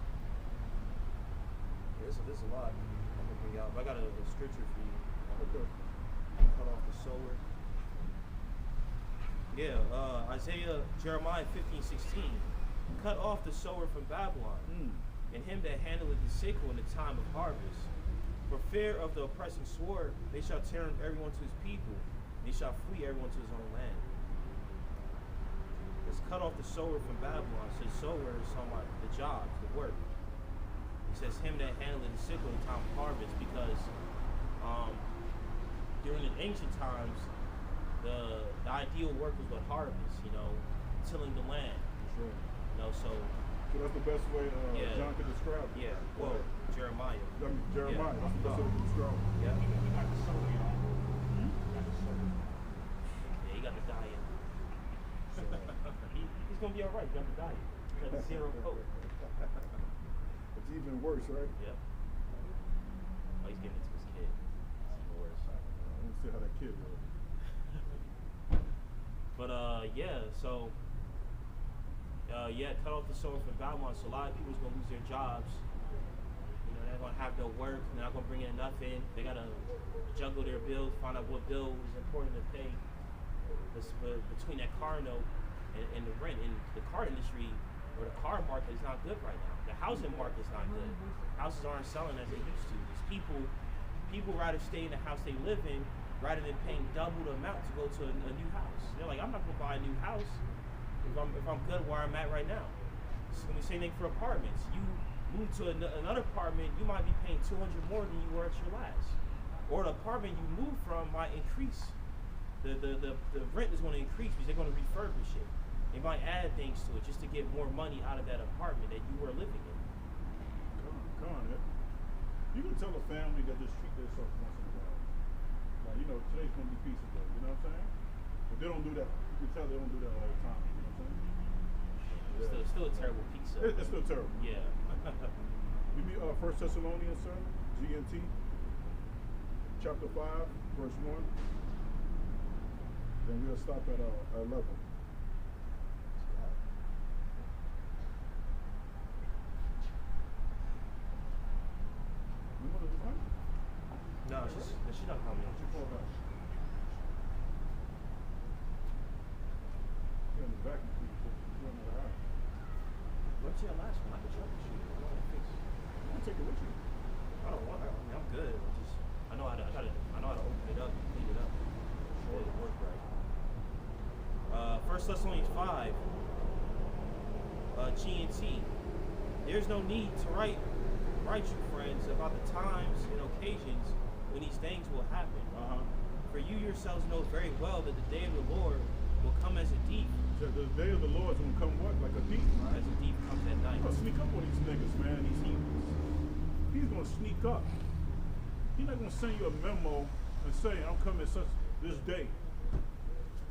Yeah, there's a lot I'm gonna bring out. But I got a scripture for you. Okay. Cut off the sower. Yeah, Jeremiah 15:16. Cut off the sower from Babylon, and him that handleth the sickle in the time of harvest. For fear of the oppressing sword, they shall turn everyone to his people, they shall flee everyone to his own land. Let's cut off the sower from Babylon. So the sower is talking about the jobs, the work. He says him that handleth the sickle in the time of harvest, because during the ancient times, the ideal work was what harvest, tilling the land. Sure. So that's the best way John could describe it. Yeah, well, Jeremiah. I mean, Jeremiah, Yeah. that's the best way to describe it. Yeah. We got the soda, y'all. We got the soda. Yeah, he got the diet. So, he's gonna be all right. He got the diet. He got the zero coke. It's even worse, right? Yep. Oh, he's giving it to his kid. It's even worse. I want to see how that kid was. But cut off the sower from Babylon. So a lot of people's gonna lose their jobs. They're gonna have no work. They're not gonna bring in nothing. They gotta juggle their bills, find out what bill is important to pay. Between that car note and the rent, in the car industry or the car market is not good right now. The housing market is not good. Houses aren't selling as they used to. These people rather stay in the house they live in rather than paying double the amount to go to a new house. They're like, I'm not gonna buy a new house if I'm good where I'm at right now. It's gonna be the same thing for apartments. You move to another apartment, you might be paying $200 more than you were at your last. Or the apartment you move from might increase. The rent is gonna increase because they're gonna refurbish it. They might add things to it just to get more money out of that apartment that you were living in. Come on, Ed. You can tell a family that just treat themselves once in a while. Like, today's gonna be pizza day, you know what I'm saying? But they don't do that. You can tell they don't do that all the time, you know what I'm saying? Yeah. Still a terrible pizza. It's still terrible. Yeah. Give me 1 Thessalonians, sir, GNT, chapter 5, verse 1. Then we'll stop at 11. You know what it's like? No, she's not coming. She called back. You're in the vacuum cleaner, so she's running out of house. What's your last one? I can troubleshoot it. I know how to fix it. You can take it with you. I don't want. I'm good. I know how to open it up and clean it up. Sure, it works right. 1 Thessalonians 5. GNT. There's no need to write you, friends, about the times and occasions when these things will happen. For you yourselves know very well that the day of the Lord will come as a thief. So the day of the Lord is gonna come what? Like a thief, right? As a thief comes at night. He's gonna sneak up on these niggas, man. These heathens. He's gonna sneak up. He's not gonna send you a memo and say, I'm coming this day.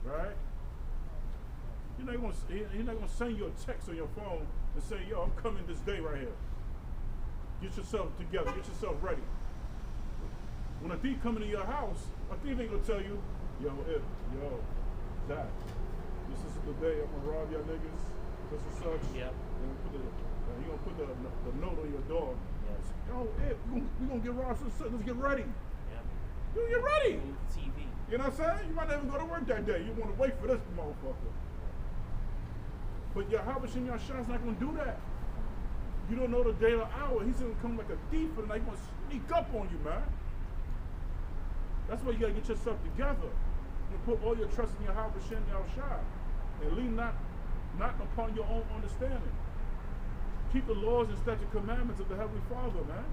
Right? He's not gonna send you a text on your phone and say, yo, I'm coming this day right here. Get yourself together, get yourself ready. When a thief coming to your house, a thief ain't gonna tell you, Zach, this is the day I'm gonna rob y'all niggas, such and such. Yep. And he gonna put the note on your door. Yes. Yo, Ed, we gonna get robbed, so let's get ready. Yeah. You get ready. Move the TV. You know what I'm saying? You might not even go to work that day. You wanna wait for this motherfucker. But Yahweh Shem Yahshua is not gonna do that. You don't know the day or hour. He's gonna come like a thief and he's gonna sneak up on you, man. That's why you gotta get yourself together. You put all your trust in Yahweh Shem Yahshua and lean not upon your own understanding. Keep the laws and statute commandments of the Heavenly Father, man.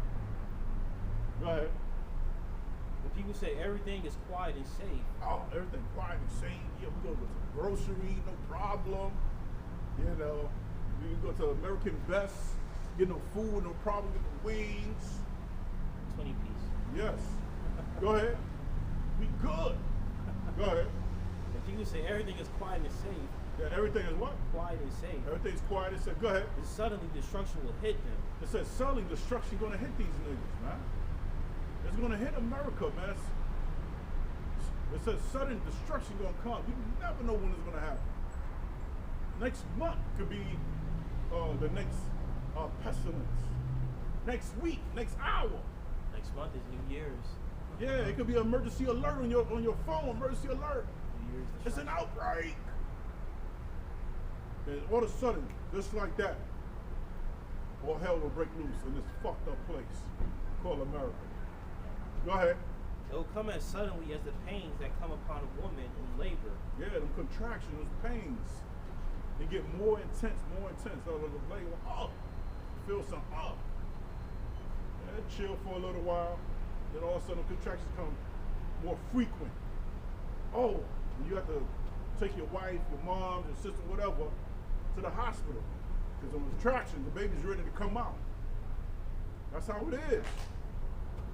Go ahead. When people say everything is quiet and safe, Oh, everything quiet and safe. Yeah, we go to the grocery, no problem. You know, You can go to American Best, get no food, no problem with the wings. 20 piece. Yes. Go ahead. We good. Go ahead. If you can say everything is quiet and safe, Yeah, everything is what? quiet and safe, Everything's quiet. It said, go ahead. then suddenly destruction will hit them. It says suddenly destruction gonna hit these niggas, man. It's gonna hit America, man. It says sudden destruction gonna come. You never know when it's gonna happen. Next month could be the next pestilence. Next week, next hour. Next month is New Year's. Yeah, it could be emergency alert on your phone. Emergency alert. New Year's It's an destruction. outbreak. And all of a sudden, just like that, all hell will break loose in this fucked up place called America. Go ahead. It will come as suddenly as the pains that come upon a woman in labor. Yeah, them contractions, those pains. They get more intense, more intense. So the leg will up. Feel some up. Yeah, chill for a little while. Then all of a sudden the contractions come more frequent. Oh, and you have to take your wife, your mom, your sister, whatever, to the hospital. Because on the contraction, the baby's ready to come out. That's how it is.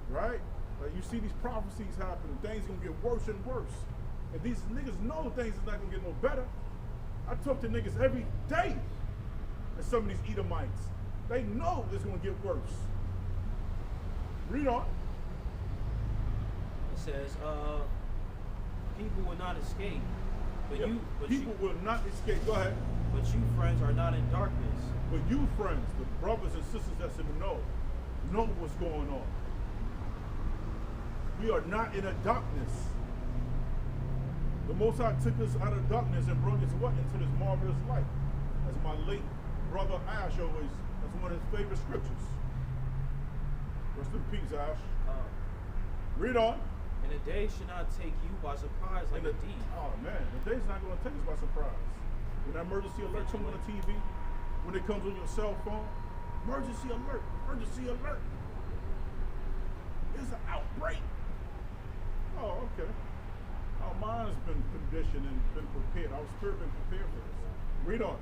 Right? Like you see these prophecies happening, things gonna get worse and worse. And these niggas know things is not gonna get no better. I talk to niggas every day. And some of these Edomites, they know it's gonna get worse. Read on. It says, people will not escape, but Yeah, people will not escape. Go ahead. but you friends are not in darkness. But you friends, the brothers and sisters that's in the know what's going on. We are not in a darkness. The Most High took us out of darkness and brought us what? Into this marvelous light. As my late brother Ash always, that's one of his favorite scriptures. Rest in peace, Ash. Read on. And the day should not take you by surprise like a thief. Oh man, the day's not going to take us by surprise. When that emergency alert comes on the TV, when it comes on your cell phone, emergency alert, emergency alert. There's an outbreak. Oh, okay. Our mind's been conditioned and been prepared. Our spirit been prepared for this. Read on.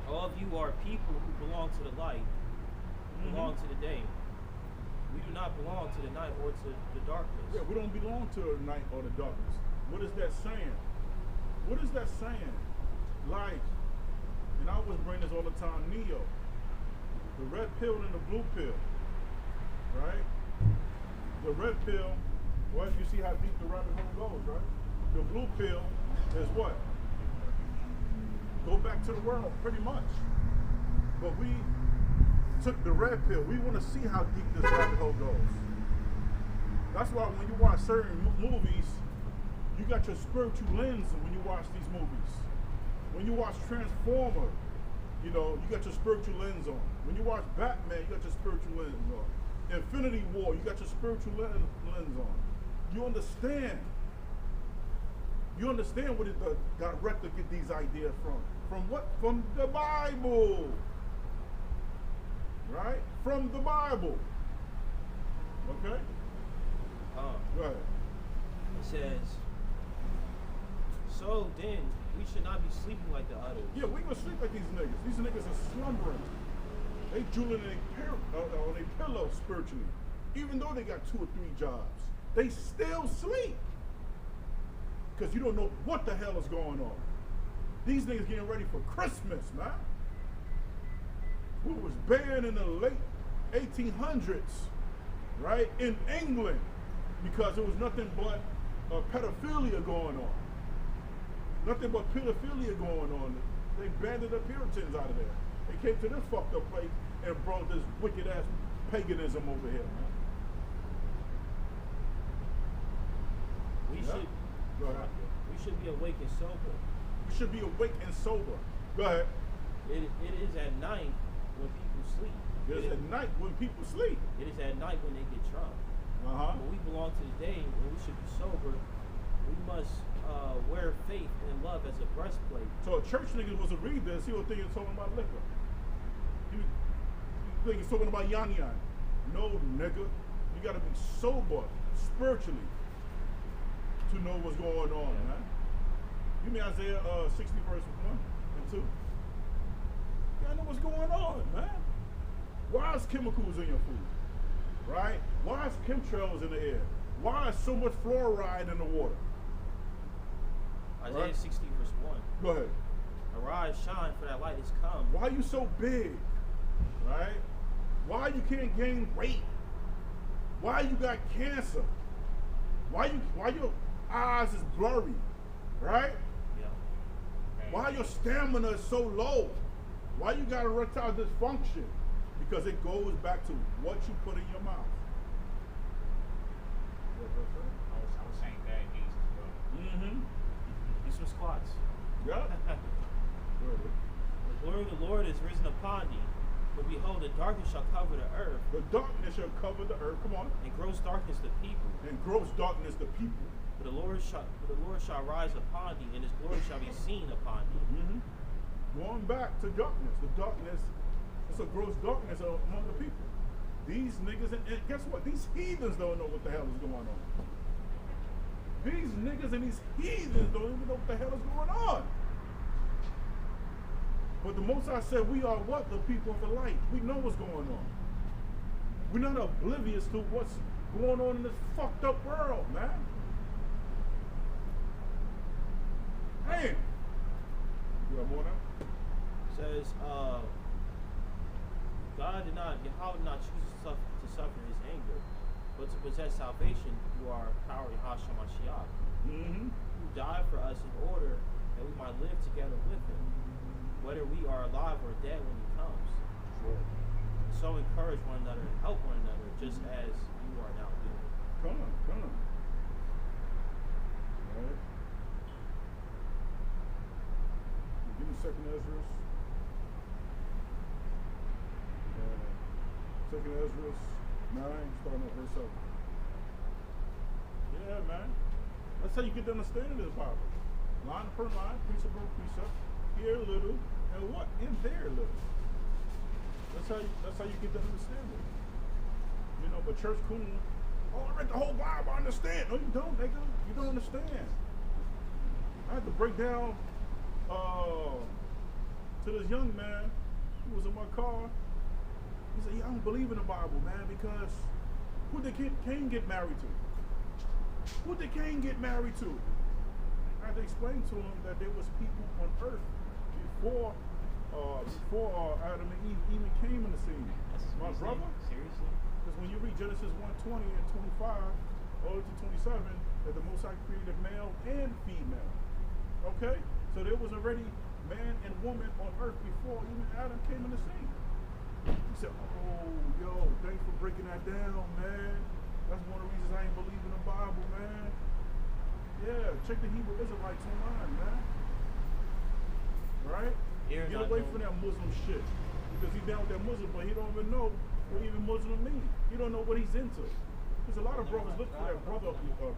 All of you are people who belong to the light, who belong to the day. We do not belong to the night or to the darkness. Yeah, we don't belong to the night or the darkness. What is that saying? What is that saying? Like, and I always bring this all the time, Neo. The red pill and the blue pill. Right? The red pill, well, you see how deep the rabbit hole goes, right? The blue pill is what? Go back to the world, pretty much. But we took the red pill. We want to see how deep this rabbit hole goes. That's why when you watch certain movies, you got your spiritual lens when you watch these movies. When you watch Transformer, you know, you got your spiritual lens on. When you watch Batman, you got your spiritual lens on. Infinity War, you got your spiritual lens on. You understand. You understand where the director get these ideas from. From what? From the Bible. Right? From the Bible. Okay? Go ahead. It says, so then we should not be sleeping like the others. Yeah, we gonna sleep like these niggas. These niggas are slumbering. They drooling on their pillow spiritually. Even though they got 2 or 3 jobs, they still sleep. Because you don't know what the hell is going on. These niggas getting ready for Christmas, man. Who was banned in the late 1800s, right, in England, because there was nothing but pedophilia going on. Nothing but pedophilia going on. They banned the Puritans out of there. They came to this fucked up place and brought this wicked ass paganism over here, man. We should be awake and sober. We should be awake and sober. Go ahead. It is at night when people sleep. It is at night when people sleep. It is at night when they get drunk. When we belong to the day, when we should be sober, we must wear faith and love as a breastplate. So a church nigga was to read this, he would think he's talking about liquor. He would think he's talking about yan yan. No, nigga. You gotta be sober spiritually to know what's going on, man. Give me Isaiah 60 verse 1 and 2. gotta know what's going on, man. Why is chemicals in your food? Right? Why is chemtrails in the air? Why is so much fluoride in the water? Isaiah Right. 60 verse 1. Go ahead. Arise, shine, for that light is come. Why you so big? Right? Why you can't gain weight? Why you got cancer? Why your eyes is blurry? Right? Yeah. Why your stamina is so low? Why you got erectile dysfunction? Because it goes back to what you put in your mouth. I was saying bad news as well. Mm-hmm. Do some squats. Yeah. The glory of the Lord is risen upon thee. But behold, the darkness shall cover the earth, The darkness shall cover the earth. Come on. and gross darkness the people. And gross darkness the people. But the Lord shall rise upon thee, and his glory shall be seen upon thee. Mm-hmm. Going back to darkness. The darkness, it's a gross darkness among the people. These niggas, and guess what? These heathens don't know what the hell is going on. These niggas and these heathens don't even know what the hell is going on. But the Most High said we are what? The people of the light. We know what's going on. We're not oblivious to what's going on in this fucked up world, man. Damn. You got more now? Says, Yahweh did not choose to suffer his anger, but to possess salvation through our power, Yahshua Mashiach, Mm-hmm. who died for us in order that we might live together with him, whether we are alive or dead when he comes. Sure. So encourage one another and help one another, just as you are now doing. Come on. All right. Give me Second Ezra. Second Ezra 9, starting at verse 7. Yeah, man. That's how you get the understanding of the Bible. Line per line, precept per precept. Here a little, and what? In there a little. That's how you get the understanding. You know, but Church Coon, I read the whole Bible, I understand. No, you don't, nigga. You don't understand. I had to break down to this young man who was in my car. He said, yeah, I don't believe in the Bible, man, because who did Cain get married to? Who did Cain get married to? I had to explain to him that there was people on earth before Adam and Eve even came in the scene. My brother? Seriously? Because when you read Genesis 1:20 and 25, all to 27, that the Most High created male and female. Okay? So there was already man and woman on earth before even Adam came in the scene. He said, oh, yo, thanks for breaking that down, man. That's one of the reasons I ain't believe in the Bible, man. Yeah, check the Hebrew Israelites online, man. Right? You're Get not away known- from that Muslim shit. Because he's down with that Muslim, but he don't even know what even Muslim means. He don't know what he's into. Because a lot of brothers look for that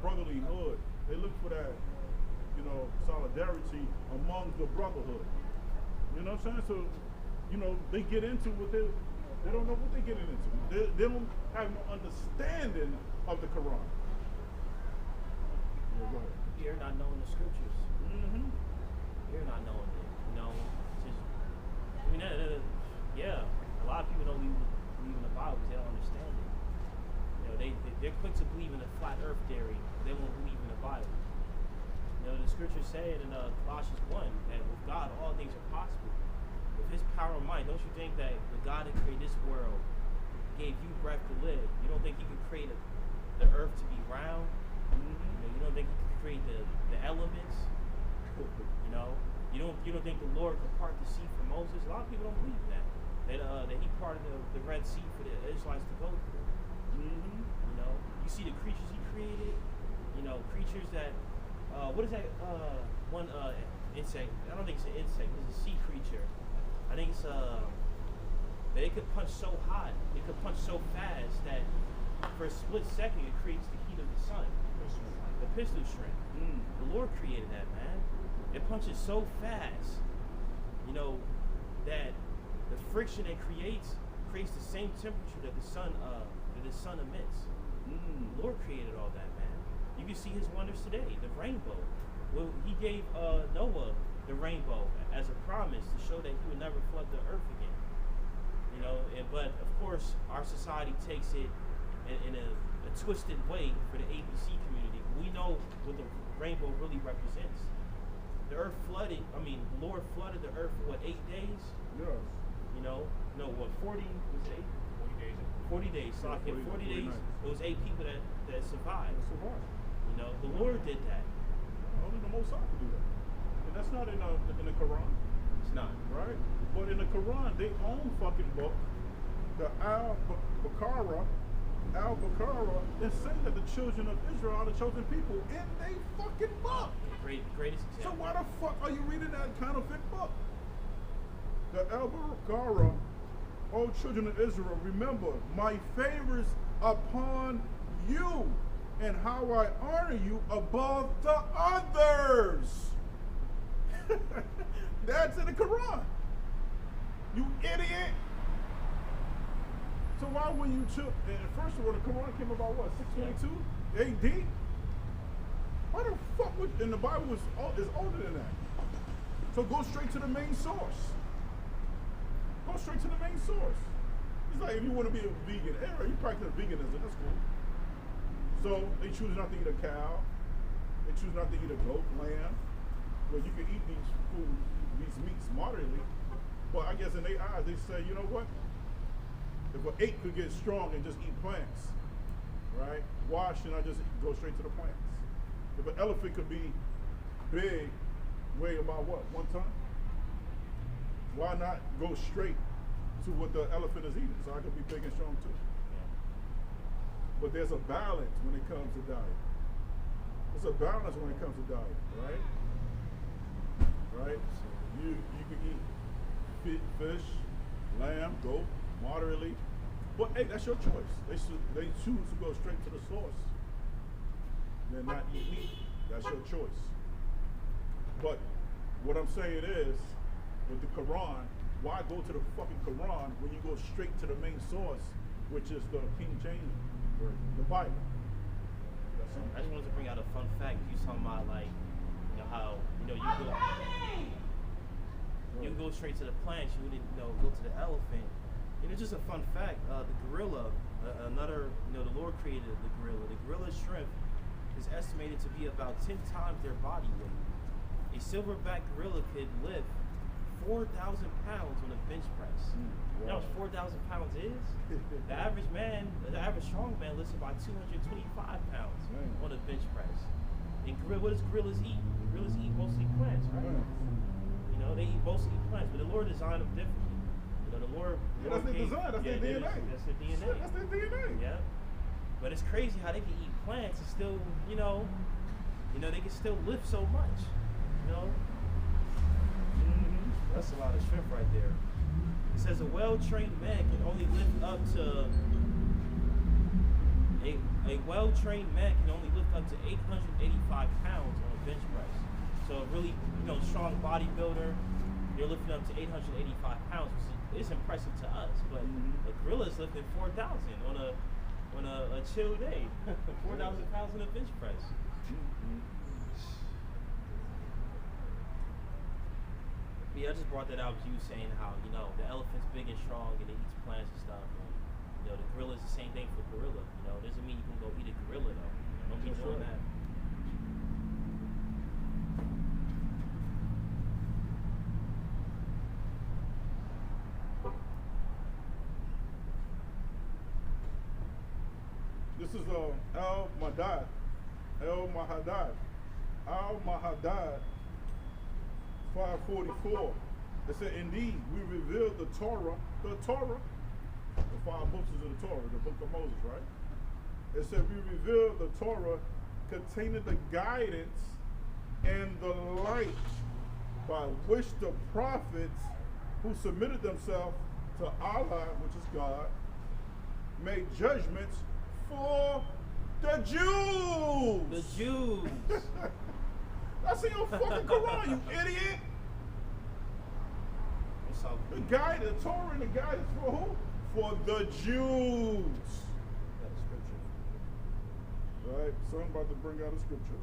brotherly hood. They look for that, you know, solidarity among the brotherhood. You know what I'm saying? So, you know, they get into what they don't know what they're getting into. They don't have no understanding of the Quran. Yeah, go ahead. You're not knowing the scriptures. Mm-hmm. You're not knowing it. You know, yeah, a lot of people don't believe in the Bible because they don't understand it. You know, they're quick to believe in the flat earth theory, but they won't believe in the Bible. You know, the scripture said in Colossians 1 that with God all things are possible. With his power of might, don't you think that the God that created this world gave you breath to live? You don't think he could create the earth to be round? You don't think he could create the elements? You know, you don't think the Lord could part the sea for Moses? A lot of people don't believe that he parted the Red Sea for the Israelites to go through. You know, you see the creatures he created. You know, creatures that what is that one insect? I don't think it's an insect. It's a sea creature. I think it's that it could punch so hot, it could punch so fast that for a split second it creates the heat of the sun. The pistol shrimp. The Lord created that, man. It punches so fast, you know, that the friction it creates the same temperature that the sun emits. The Lord created all that, man. You can see his wonders today. The rainbow. Well, he gave Noah the rainbow as a promise to show that he would never flood the earth again. You know, but of course, our society takes it in a twisted way for the ABC community. We know what the rainbow really represents. The earth flooded. I mean, the Lord flooded the earth for what, 8 days? Yes. You know, no, what, 40? Was it 8? 40 days. 40 days. So like in 40 days, it was 8 people that survived. That's a lot. You know, the Lord did that. Only the Most High could do that. And that's not in the Quran, It's not. right? But in the Quran, they own fucking book, the Al-Baqarah, is saying that the children of Israel are the chosen people in they fucking book. The greatest So example. why the fuck are you reading that counterfeit book? The Al-Baqarah, O children of Israel, remember my favors upon you and how I honor you above the others. That's in the Quran. You idiot. So why when you took, and first of all, the Quran came about what, 622 AD? Why the fuck would, and the Bible is older than that. So go straight to the main source. Go straight to the main source. It's like if you want to be a vegan, you practice veganism, that's cool. So they choose not to eat a cow. They choose not to eat a goat, lamb. Well, you can eat these foods, these meats moderately. But I guess in their eyes, they say, you know what? If an ape could get strong and just eat plants, right? Why should I just go straight to the plants? If an elephant could be big, weigh about what, 1 ton? Why not go straight to what the elephant is eating so I could be big and strong too? But there's a balance when it comes to diet. There's a balance when it comes to diet, right? Right? You can eat fish, lamb, goat, moderately. But hey, that's your choice. They choose to go straight to the source. They're not eat meat. That's your choice. But what I'm saying is, with the Quran, why go to the fucking Quran when you go straight to the main source, which is the King James Version, the Bible? That's I just wanted to bring out a fun fact. You talking about like, you know how you go straight to the plants. You wouldn't go to the elephant. And it's just a fun fact. The gorilla, the Lord created the gorilla. The gorilla's strength is estimated to be about 10 times their body weight. A silverback gorilla could lift 4,000 pounds on a bench press. You know what 4,000 pounds is? The average strong man lifts about 225 pounds on a bench press. And what does gorillas eat? Gorillas eat mostly plants, right? You know, they eat mostly plants, but the Lord designed them differently. You know, the Lord. that's their design. That's their DNA. That's their DNA. Shit, that's their DNA. Yeah. But it's crazy how they can eat plants and still, they can still lift so much. You know. That's a lot of strength right there. It says a well-trained man can only lift up to a well-trained man can only lift up to 885 pounds on a bench press. So a really, strong bodybuilder, you're lifting up to 885 pounds, which is impressive to us. But a gorilla is lifting 4,000 on a chill day. 4,000 pounds on a bench press. Yeah, I just brought that out with you saying how, the elephant's big and strong and it eats plants and stuff. And, the gorilla's the same thing for gorilla. Doesn't mean you can go eat a gorilla though. Don't be doing that. This is Al-Mahadad. Al-Mahadad 544. It said, indeed, we revealed the Torah, the 5 books of the Torah, the book of Moses, right? It said, we revealed the Torah containing the guidance and the light by which the prophets who submitted themselves to Allah, which is God, made judgments for the Jews. The Jews. That's in your fucking Quran, you idiot. What's up? The guide, the Torah and the guidance for who? For the Jews. That's scripture. Right? So I'm about to bring out a scripture.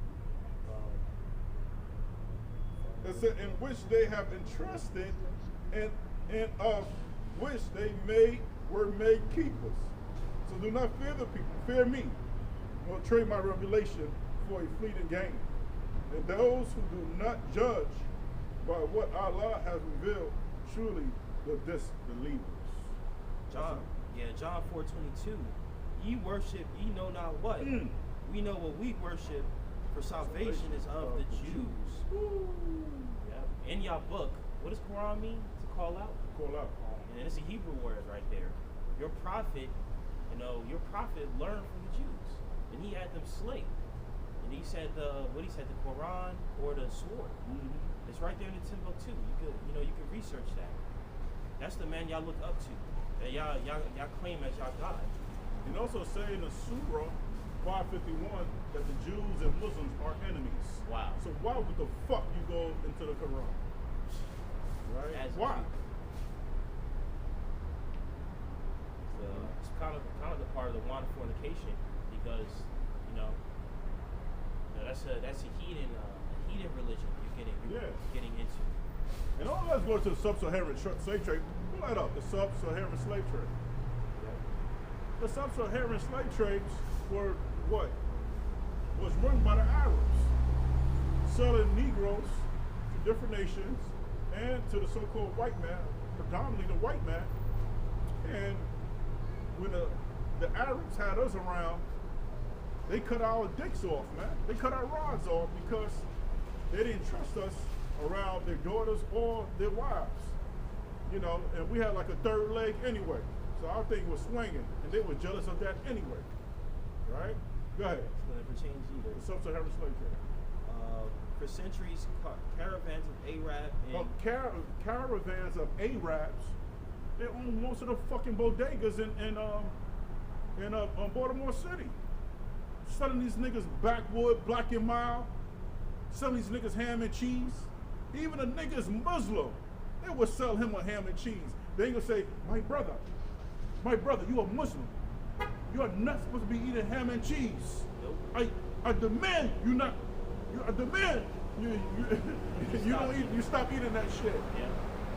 It said, in which they have entrusted, and of which they were made keepers. So do not fear the people, fear me. I will trade my revelation for a fleeting gain. And those who do not judge by what Allah has revealed, truly the disbelievers. John 4:22. Ye worship, ye know not what. We know what we worship, for salvation is of the Jews. Yep. In your book, what does Quran mean? To call out. Call out. And it's a Hebrew word right there. Your prophet, your prophet learned from the Jews, and he had them slay. And he said the Quran or the sword. It's right there in the Timbuktu. You could research that. That's the man y'all look up to. That y'all claim as y'all God. And also say in the Surah 551 that the Jews and Muslims are enemies. Wow. So why would the fuck you go into the Quran? Right? As Why? It's kind of the part of the wand of fornication, because that's a heathen religion you're getting into. And all let's go to the sub-Saharan slave trade. Pull that up, the sub-Saharan slave trade. The sub-Saharan slave trades were what? Was run by the Arabs, selling Negroes to different nations and to the so-called white man, predominantly the white man. And when the Arabs had us around, they cut our dicks off, man. They cut our rods off because they didn't trust us around their daughters or their wives. And we had like a third leg anyway. So our thing was swinging, and they were jealous of that anyway. Right? Go ahead. It's going to never change either. The sub-Saharan slave trade. For centuries, caravans of Arab and caravans of Arabs, they own most of the fucking bodegas in Baltimore City. Selling these niggas backwood, Black and Mild. Selling these niggas ham and cheese. Even a nigga's Muslim, they would sell him a ham and cheese. They ain't gonna say, my brother, you are Muslim. You are not supposed to be eating ham and cheese. Nope. I demand I demand you don't eat. You stop eating that shit. Yeah.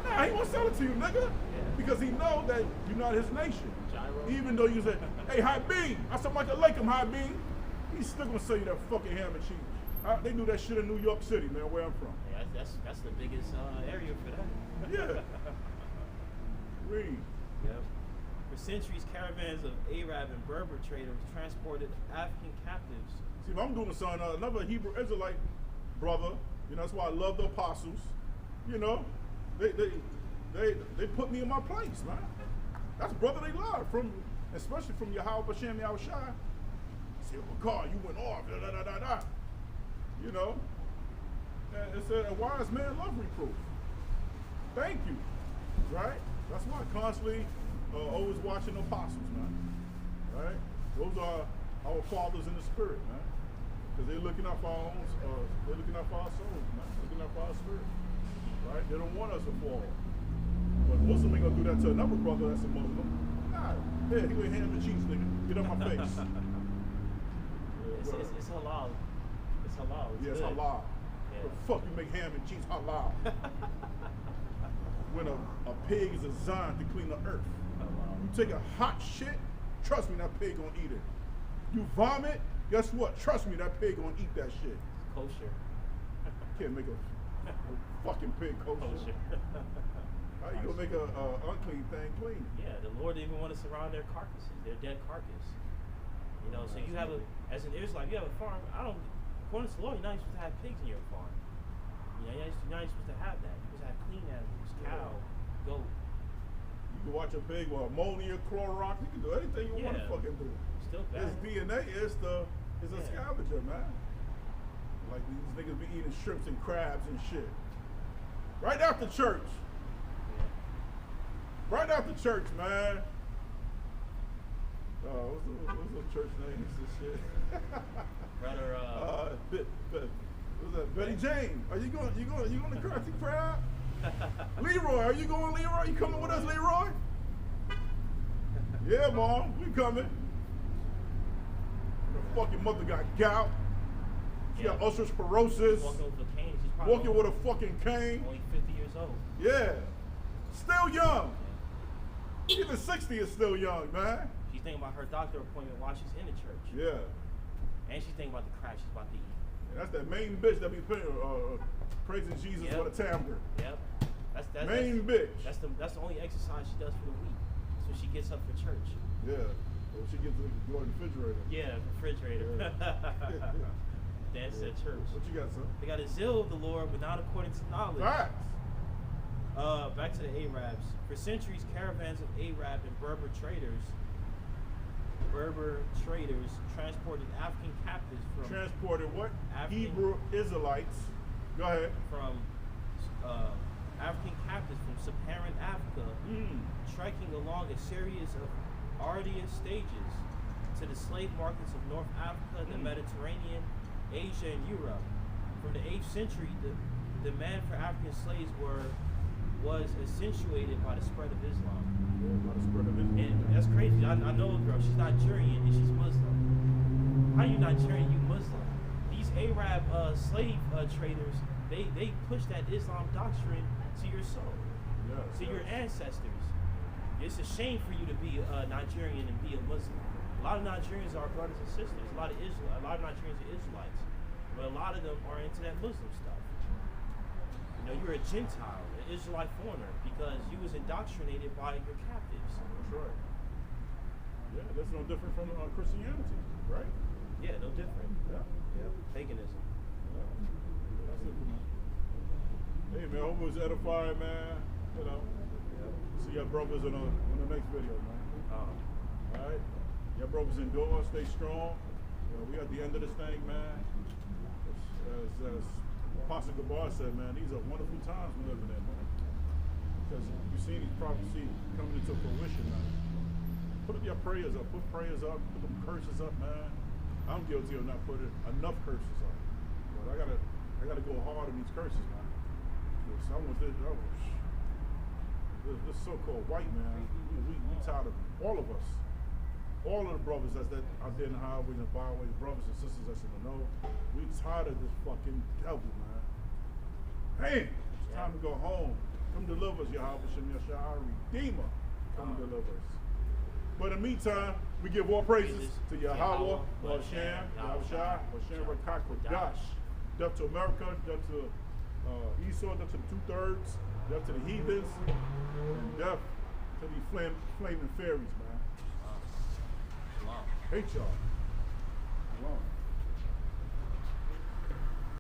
Nah, he won't sell it to you, nigga. Yeah. Because he know that you're not his nation. Gyro. Even though you say, hey, Habib, I said Michael Lakem, Habib. He's still gonna sell you that fucking ham and cheese. They do that shit in New York City, man, where I'm from. Yeah, that's the biggest area for that. Yeah. Read. Yep. For centuries, caravans of Arab and Berber traders transported African captives. See, if I'm doing something, another Hebrew Israelite brother, that's why I love the apostles. They put me in my place, man. That's brotherly love, especially from Yahweh Bashem Yahushai. Say, oh God, you went off, da da da da. And it's a wise man love reproof. Thank you, right? That's why I constantly always watching the apostles, man. Right? Those are our fathers in the spirit, man. Because they're looking out for our own, they're looking out for our souls, man. Looking out for our spirit, right? They don't want us to fall. But Muslim ain't gonna do that to another brother that's a Muslim. Nah, here, he went ham and cheese, nigga. Get on my face. It's halal. It's halal. Yeah, it's good. halal. Yeah. The fuck you make ham and cheese halal? When a pig is designed to clean the earth. You take a hot shit, trust me, that pig gonna eat it. You vomit, guess what? Trust me, that pig gonna eat that shit. Kosher. Can't make a fucking pig kosher. How you gonna make a unclean thing clean? Yeah, the Lord didn't even want to surround their carcasses, their dead carcass. So you have as an Israelite, you have a farm. According to the law, you're not even supposed to have pigs in your farm. You're not even supposed to have that. You're supposed to have clean animals, cow, goat. You can watch a pig with ammonia, Clorox. You can do anything you want to fucking do. Still bad. His DNA is a scavenger, man. Like these niggas be eating shrimps and crabs and shit. Right after church. Yeah. Right after church, man. What's the church names and shit? Brother, what's that? Betty Jane. Are you going to Krusty Krab? Leroy, are you going, Leroy? You coming with us, Leroy? Yeah, Mom, we coming. The fucking mother got gout. She got ulcerative sclerosis. Walking over the cane, just probably walking with a fucking cane. only 50 years old. Yeah. Still young. Even 60 is still young, man. She's thinking about her doctor appointment while she's in the church. Yeah. And she's thinking about the crap she's about to eat. That's that main bitch that be praising Jesus Yep. with a timbre. Yep. That's Main bitch. That's the only exercise she does for the week. That's when she gets up for church. Yeah. Well, she gets to go in the refrigerator. Yeah, refrigerator. Yeah. Dan said church. What you got, son? They got a zeal of the Lord, but not according to knowledge. Facts. Back to the Arabs. For centuries, caravans of Arab and Berber traders transported African captives from Transported what? African- Hebrew Israelites. Go ahead. African captives from sub-Saharan Africa, trekking along a series of arduous stages to the slave markets of North Africa, the Mediterranean, Asia, and Europe. From the 8th century, the demand for African slaves was accentuated by the spread of Islam. By the spread of Islam. And that's crazy. I know a girl, she's Nigerian and she's Muslim. How you Nigerian, you Muslim? These Arab slave traders, they push that Islam doctrine to your soul, to your ancestors. It's a shame for you to be a Nigerian and be a Muslim. A lot of Nigerians are brothers and sisters. A lot of Nigerians are Israelites, but a lot of them are into that Muslim stuff. You know, you're a Gentile, an Israelite foreigner, because you was indoctrinated by your captives. That's right. Yeah, that's no different from Christianity, right? Yeah, no different. Yeah. Yeah, paganism. Yeah. That's it, man. Hey, man, hope it was edifying, man. You know. See your brothers on the next video, man. All right. Your brothers endure, stay strong. You know, we at the end of this thing, man. As Apostle Gabar said, man, these are wonderful times we live in, man. Because you've seen these prophecies coming into fruition now. Put your prayers up. Put prayers up. Put them curses up, man. I'm guilty of not putting enough curses up. But I gotta go hard on these curses, man. This so-called white man, we tired of all of us. All of the brothers that's out there in the highways and byways, brothers and sisters that's in the know, we tired of this fucking devil, man. Hey, it's time to go home. Come deliver us, Yahweh Shem Yashah, our Redeemer. Come deliver us. But in the meantime, we give all praises to Yahweh, Hashem, Yahushua, Hashem Rakak Dash. Death to America, death to Esau, death to the 2/3, death to the heathens, and death to these flaming fairies, man. Hate y'all. Shalom.